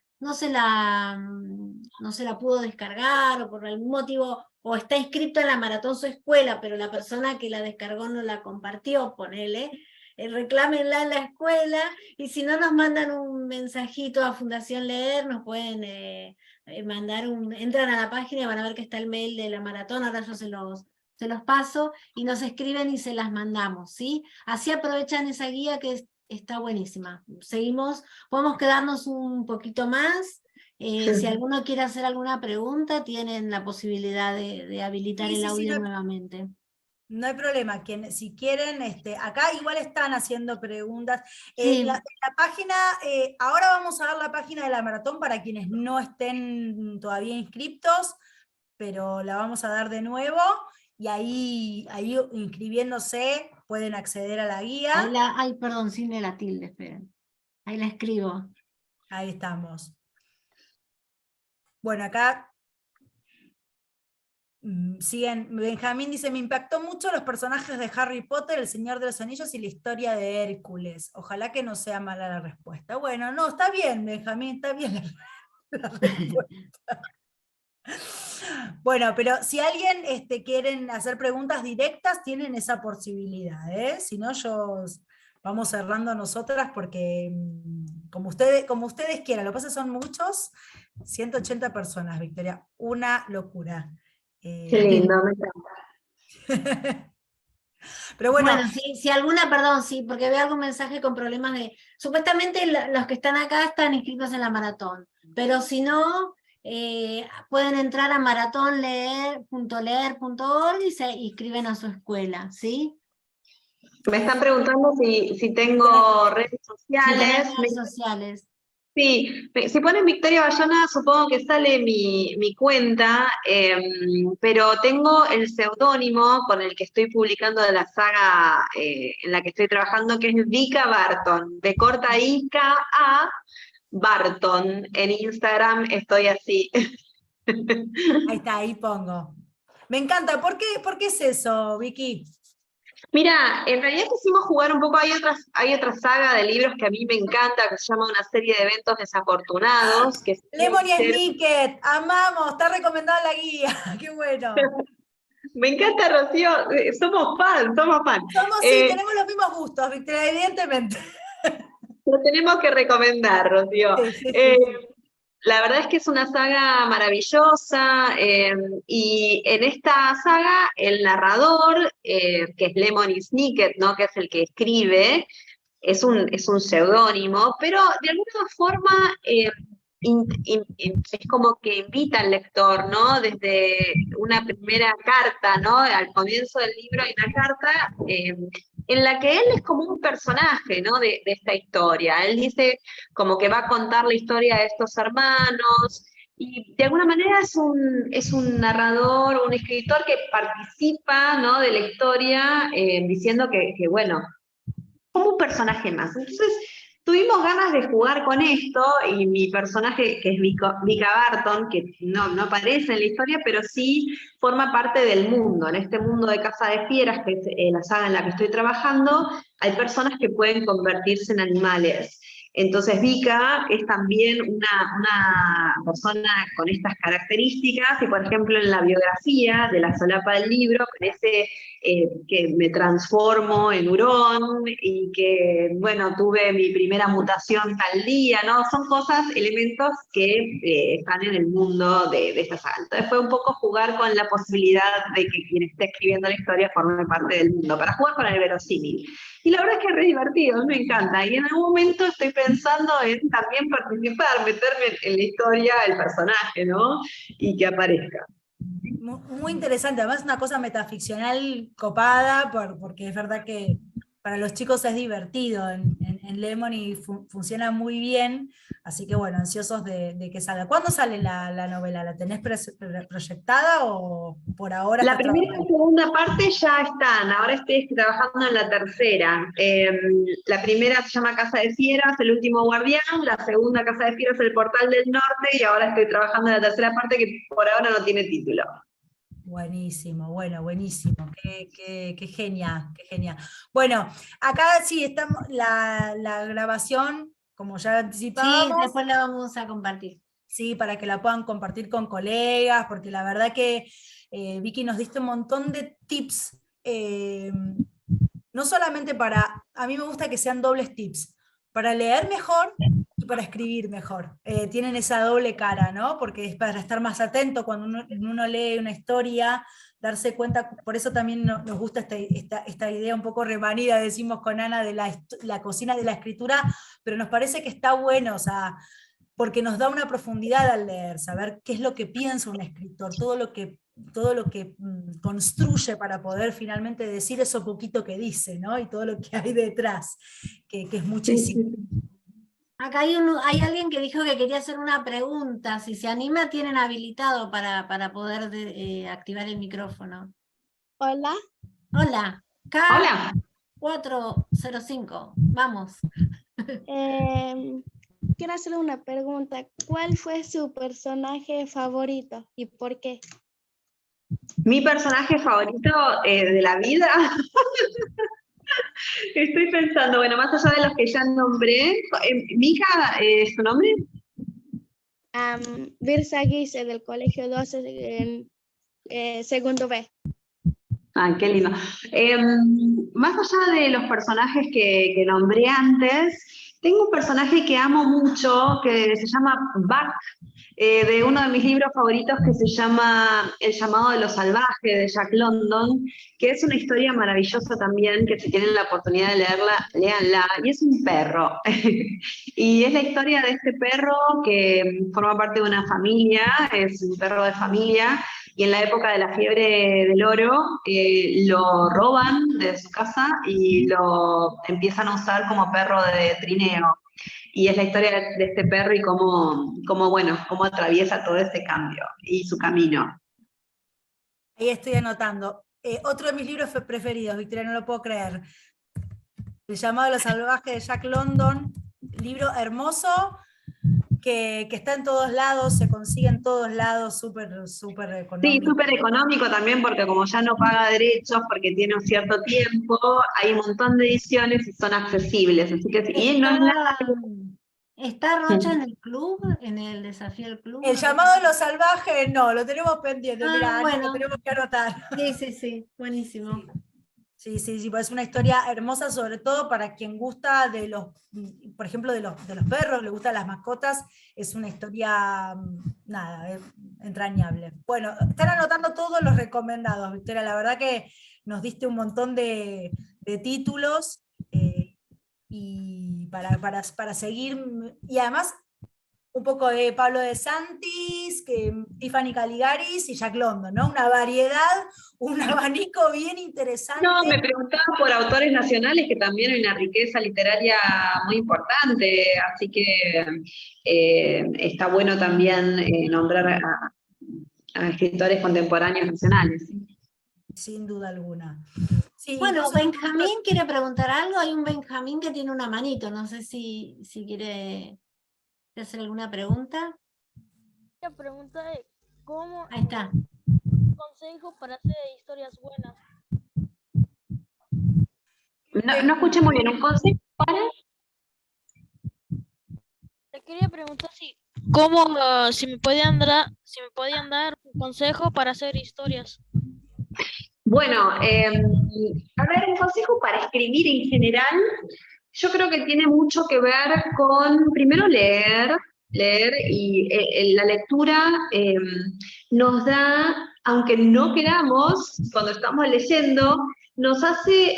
pudo descargar o por algún motivo, o está inscrito en la maratón su escuela, pero la persona que la descargó no la compartió, ponele, reclámenla en la escuela, y si no nos mandan un mensajito a Fundación Leer, nos pueden mandar entran a la página y van a ver que está el mail de la maratón, ahora yo se los paso, y nos escriben y se las mandamos, ¿sí? Así aprovechan esa guía que está buenísima. Seguimos, podemos quedarnos un poquito más. Si alguno quiere hacer alguna pregunta, tienen la posibilidad de habilitar Sí, el sí, sí, audio no hay, nuevamente. no hay problema. Si quieren, acá igual están haciendo preguntas. Sí, La página, ahora vamos a dar la página de la maratón para quienes no estén todavía inscriptos, pero la vamos a dar de nuevo, y ahí inscribiéndose pueden acceder a la guía. ay, perdón, sin la tilde, esperen. Ahí la escribo. Ahí estamos. Bueno, acá siguen. Benjamín dice: me impactó mucho los personajes de Harry Potter, El Señor de los Anillos y la historia de Hércules. Ojalá que no sea mala la respuesta. Bueno, no, está bien, Benjamín, está bien la respuesta. Bueno, pero si alguien quieren hacer preguntas directas, tienen esa posibilidad, ¿eh? Si no, vamos cerrando nosotras, porque como ustedes quieran. Lo que pasa es que son muchos, 180 personas, Victoria, una locura. Qué lindo, me encanta. Pero bueno, Bueno, si alguna, perdón, sí, porque veo algún mensaje con problemas de... Supuestamente los que están acá están inscritos en la maratón, pero si no, pueden entrar a maratonleer.org y se inscriben a su escuela, ¿sí? Me están preguntando si tengo redes Si tenés sociales. redes sociales. Sí, si pones Victoria Bayona, supongo que sale mi cuenta, pero tengo el seudónimo con el que estoy publicando de la saga en la que estoy trabajando, que es Vika Barton, de corta Ica a Barton. En Instagram estoy así. ahí está, ahí pongo. Me encanta. ¿Por qué es eso, Vicky? Mira, en realidad quisimos jugar un poco, hay otra saga de libros que a mí me encanta, que se llama Una serie de eventos desafortunados, que Lemon y Snicket, amamos, está recomendada la guía. Qué bueno. me encanta, Rocío, somos fans, somos fans. Sí, tenemos los mismos gustos, Victoria, evidentemente. Lo tenemos que recomendar, Rocío. Sí, sí, sí, sí. La verdad es que es una saga maravillosa, y en esta saga el narrador, que es Lemony Snicket, ¿no? Que es el que escribe, es un seudónimo, pero de alguna forma es como que invita al lector, ¿no? Desde una primera carta, ¿no? Al comienzo del libro hay una carta en la que él es como un personaje, ¿no? De esta historia. Él dice como que va a contar la historia de estos hermanos, y de alguna manera es un narrador, un escritor que participa, ¿no? De la historia, diciendo que, bueno, como un personaje más. Entonces, tuvimos ganas de jugar con esto, y mi personaje, que es Vika Barton, que no aparece en la historia, pero sí forma parte del mundo. En este mundo de Casa de Fieras, que es la saga en la que estoy trabajando, hay personas que pueden convertirse en animales. Entonces Vika es también una persona con estas características, y por ejemplo en la biografía de la solapa del libro aparece que me transformo en hurón, y que, bueno, tuve mi primera mutación tal día, ¿no? Son cosas, elementos que están en el mundo de esta saga. Entonces fue un poco jugar con la posibilidad de que quien esté escribiendo la historia forme parte del mundo, para jugar con el verosímil. Y la verdad es que es re divertido, me encanta. Y en algún momento estoy pensando en también participar, meterme en la historia del personaje, ¿no? Y que aparezca. Muy interesante, además una cosa metaficcional copada, porque es verdad que para los chicos es divertido en Lemon, y funciona muy bien, así que bueno, ansiosos de que salga. ¿Cuándo sale la novela? ¿La tenés proyectada o por ahora La estás primera y la trabajando? segunda parte ya están, ahora estoy trabajando en la tercera. La primera se llama Casa de Fieras, El último guardián, la segunda Casa de Fieras, El portal del norte, y ahora estoy trabajando en la tercera parte, que por ahora no tiene título. Buenísimo, bueno, buenísimo, qué genial, qué genial. Bueno, acá sí estamos, la grabación, como ya Sí, anticipábamos, después la vamos a compartir. sí, para que la puedan compartir con colegas, porque la verdad que Vicky nos diste un montón de tips, no solamente a mí me gusta que sean dobles tips, para leer mejor y para escribir mejor. Tienen esa doble cara, ¿no? Porque es para estar más atento cuando uno lee una historia, darse cuenta, por eso también nos gusta esta idea un poco remanida, decimos con Ana, de la cocina de la escritura, pero nos parece que está bueno, o sea, porque nos da una profundidad al leer, saber qué es lo que piensa un escritor, todo lo que construye para poder finalmente decir eso poquito que dice, ¿no? Y todo lo que hay detrás, que es muchísimo. Acá hay alguien que dijo que quería hacer una pregunta. Si se anima, tienen habilitado para poder activar el micrófono. Hola. Hola, Hola. K405. Vamos. Quiero hacerle una pregunta. ¿Cuál fue su personaje favorito y por qué? Mi personaje favorito de la vida. Estoy pensando, bueno, más allá de los que ya nombré, Mija, ¿su nombre? Birsa Guise, del Colegio 12 en segundo B. Ay, qué lindo. Más allá de los personajes que nombré antes, tengo un personaje que amo mucho, que se llama Buck, de uno de mis libros favoritos que se llama El llamado de los salvajes, de Jack London, que es una historia maravillosa también, que si tienen la oportunidad de leerla, léanla, y es un perro. Y es la historia de este perro que forma parte de una familia, es un perro de familia, y en la época de la fiebre del oro lo roban de su casa y lo empiezan a usar como perro de trineo. Y es la historia de este perro y cómo atraviesa todo ese cambio y su camino. Ahí estoy anotando. Otro de mis libros preferidos, Victoria, no lo puedo creer. El llamado de los salvajes de Jack London, libro hermoso, que está en todos lados, se consigue en todos lados, súper económico. Sí, súper económico también, porque como ya no paga derechos, porque tiene un cierto tiempo, hay un montón de ediciones y son accesibles. Así que y no es nada. ¿Está Rocha en el club, en el desafío del club? El llamado de los salvajes, no, lo tenemos pendiente, mirá, bueno. lo tenemos que anotar. Sí, buenísimo. Sí, pues es una historia hermosa, sobre todo para quien gusta de por ejemplo, de los perros, le gustan las mascotas, es una historia, entrañable. Bueno, están anotando todos los recomendados, Victoria, la verdad que nos diste un montón de títulos, y para seguir, y además un poco de Pablo de Santis, Tiffany Caligaris y Jack London, ¿no? Una variedad, un abanico bien interesante. No, me preguntaba por autores nacionales, que también hay una riqueza literaria muy importante, así que está bueno también nombrar a escritores contemporáneos nacionales. Sin duda alguna. Sí, bueno, incluso... Benjamín quiere preguntar algo. Hay un Benjamín que tiene una manito, no sé si quiere hacer alguna pregunta. La pregunta es, ¿cómo Ahí está. consejo para hacer historias buenas? No escuché muy bien, ¿un consejo para? Te quería preguntar si me podían dar un consejo para hacer historias. Bueno, a ver, un consejo para escribir en general, yo creo que tiene mucho que ver con, primero, leer, y la lectura nos da, aunque no queramos, cuando estamos leyendo, nos hace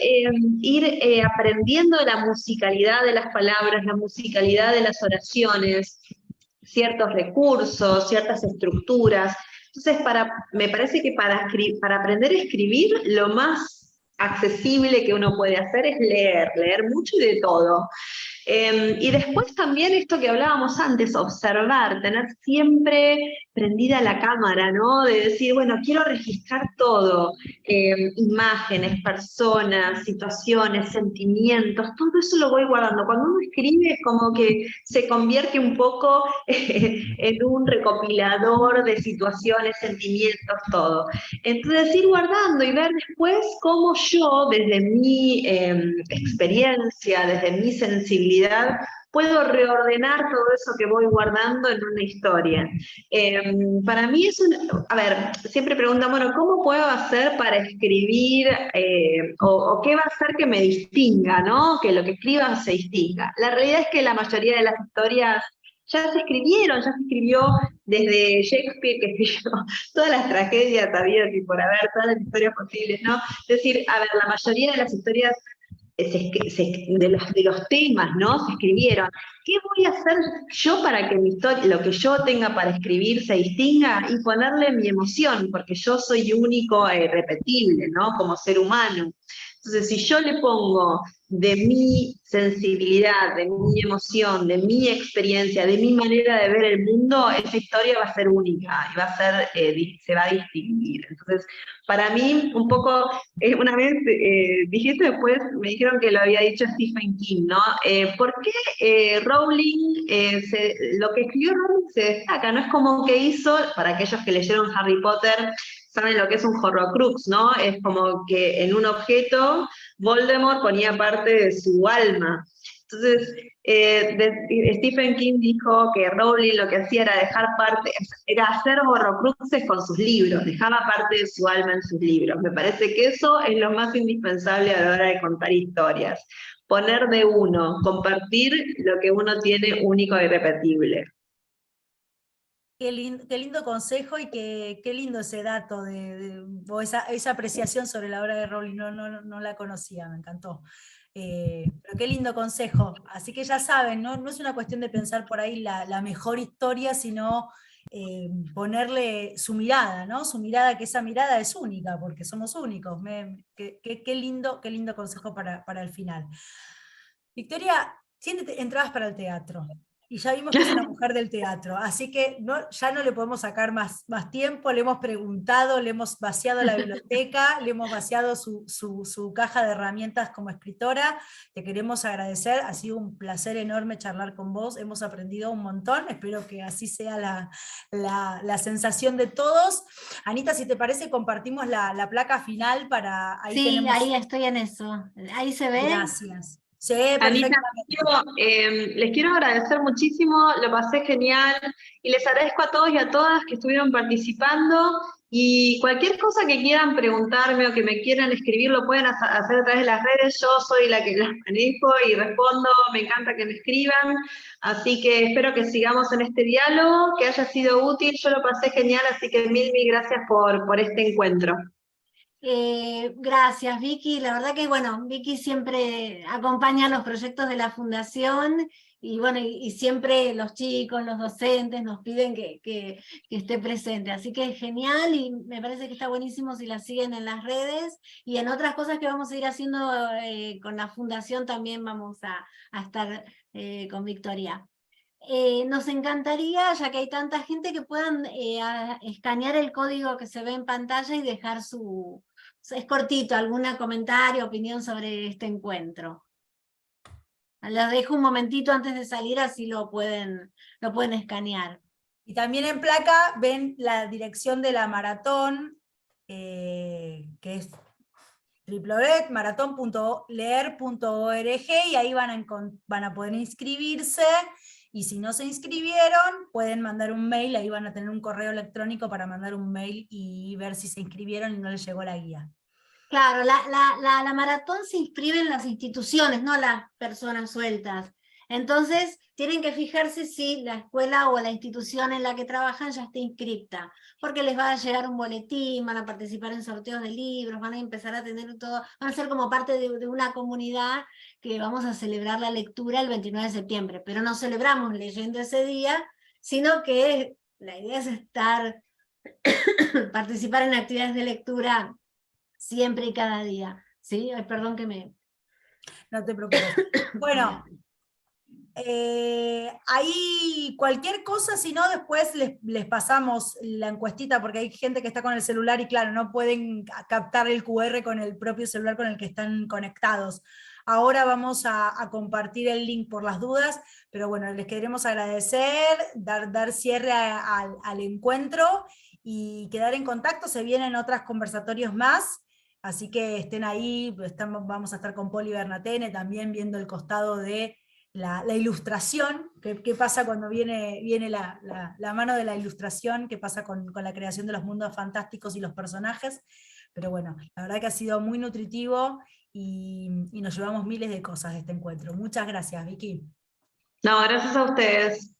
ir aprendiendo la musicalidad de las palabras, la musicalidad de las oraciones, ciertos recursos, ciertas estructuras. Entonces, me parece que para aprender a escribir, lo más accesible que uno puede hacer es leer mucho y de todo. Y después también esto que hablábamos antes, observar, tener siempre prendida la cámara, ¿no? De decir, bueno, quiero registrar todo, imágenes, personas, situaciones, sentimientos, todo eso lo voy guardando. Cuando uno escribe es como que se convierte un poco en un recopilador de situaciones, sentimientos, todo. Entonces ir guardando y ver después cómo yo, desde mi experiencia, desde mi sensibilidad, puedo reordenar todo eso que voy guardando en una historia. Para mí es a ver, siempre preguntan, bueno, ¿cómo puedo hacer para escribir o qué va a hacer que me distinga, ¿no? Que lo que escriba se distinga. La realidad es que la mayoría de las historias ya se escribieron, ya se escribió desde Shakespeare, que escribió todas las tragedias habidas y por haber, todas las historias posibles, ¿no? Es decir, a ver, la mayoría de las historias de los temas, ¿no? Se escribieron. ¿Qué voy a hacer yo para que mi historia, lo que yo tenga para escribir se distinga? Y ponerle mi emoción, porque yo soy único e irrepetible, ¿no? Como ser humano. Entonces, si yo le pongo de mi sensibilidad, de mi emoción, de mi experiencia, de mi manera de ver el mundo, esa historia va a ser única y va a ser, se va a distinguir. Entonces, para mí, un poco, una vez dijiste después, me dijeron que lo había dicho Stephen King, ¿no? ¿Por qué Rowling, lo que escribió Rowling se destaca? No es como que hizo, para aquellos que leyeron Harry Potter, saben lo que es un Horrocrux, ¿no? Es como que en un objeto Voldemort ponía parte de su alma. Entonces, Stephen King dijo que Rowling lo que hacía era dejar parte, era hacer horrocruxes con sus libros, dejaba parte de su alma en sus libros. Me parece que eso es lo más indispensable a la hora de contar historias. Poner de uno, compartir lo que uno tiene único e irrepetible. Qué lindo consejo y qué lindo ese dato o esa apreciación sobre la obra de Rowling, no la conocía, me encantó. Pero qué lindo consejo. Así que ya saben, no es una cuestión de pensar por ahí la mejor historia, sino ponerle su mirada, ¿no? Su mirada, que esa mirada es única, porque somos únicos. Qué lindo consejo para el final. Victoria, tiene entradas para el teatro. Y ya vimos que es una mujer del teatro, así que ya no le podemos sacar más tiempo, le hemos preguntado, le hemos vaciado la biblioteca, le hemos vaciado su caja de herramientas como escritora. Te queremos agradecer, ha sido un placer enorme charlar con vos, hemos aprendido un montón, espero que así sea la sensación de todos. Anita, si te parece, compartimos la placa final para... Ahí Sí, tenemos... ahí estoy en eso. Ahí se ve. Gracias. Sí, Anita, perfectamente. les quiero agradecer muchísimo, lo pasé genial y les agradezco a todos y a todas que estuvieron participando y cualquier cosa que quieran preguntarme o que me quieran escribir lo pueden hacer a través de las redes, yo soy la que las manejo y respondo, me encanta que me escriban, así que espero que sigamos en este diálogo, que haya sido útil, yo lo pasé genial, así que mil gracias por este encuentro. Gracias, Vicky. La verdad que, bueno, Vicky siempre acompaña los proyectos de la Fundación y, bueno, y siempre los chicos, los docentes nos piden que esté presente. Así que es genial y me parece que está buenísimo si la siguen en las redes y en otras cosas que vamos a ir haciendo con la Fundación también vamos a estar con Victoria. Nos encantaría, ya que hay tanta gente, que puedan escanear el código que se ve en pantalla y dejar es cortito, algún comentario, opinión sobre este encuentro. Les dejo un momentito antes de salir, así lo pueden escanear. Y también en placa ven la dirección de la maratón, que es www.maraton.leer.org, y ahí van a poder inscribirse, y si no se inscribieron, pueden mandar un mail, ahí van a tener un correo electrónico para mandar un mail y ver si se inscribieron y no les llegó la guía. Claro, la maratón se inscribe en las instituciones, no las personas sueltas. Entonces, tienen que fijarse si la escuela o la institución en la que trabajan ya está inscripta, porque les va a llegar un boletín, van a participar en sorteos de libros, van a empezar a tener todo, van a ser como parte de una comunidad que vamos a celebrar la lectura el 29 de septiembre, pero no celebramos leyendo ese día, sino que la idea es participar en actividades de lectura siempre y cada día, ¿sí? Ay, perdón que me... No te preocupes. Bueno, ahí cualquier cosa, si no, después les pasamos la encuestita, porque hay gente que está con el celular y claro, no pueden captar el QR con el propio celular con el que están conectados. Ahora vamos a compartir el link por las dudas, pero bueno, les queremos agradecer, dar cierre al encuentro y quedar en contacto. Se vienen otros conversatorios más, así que estén ahí. Vamos a estar con Poli Bernatene también viendo el costado de la ilustración, qué pasa cuando viene la mano de la ilustración, qué pasa con la creación de los mundos fantásticos y los personajes. Pero bueno, la verdad que ha sido muy nutritivo y nos llevamos miles de cosas de este encuentro. Muchas gracias, Vicky. No, gracias a ustedes.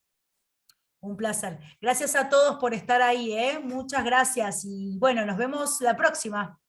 Un placer. Gracias a todos por estar ahí, ¿eh? Muchas gracias y bueno, nos vemos la próxima.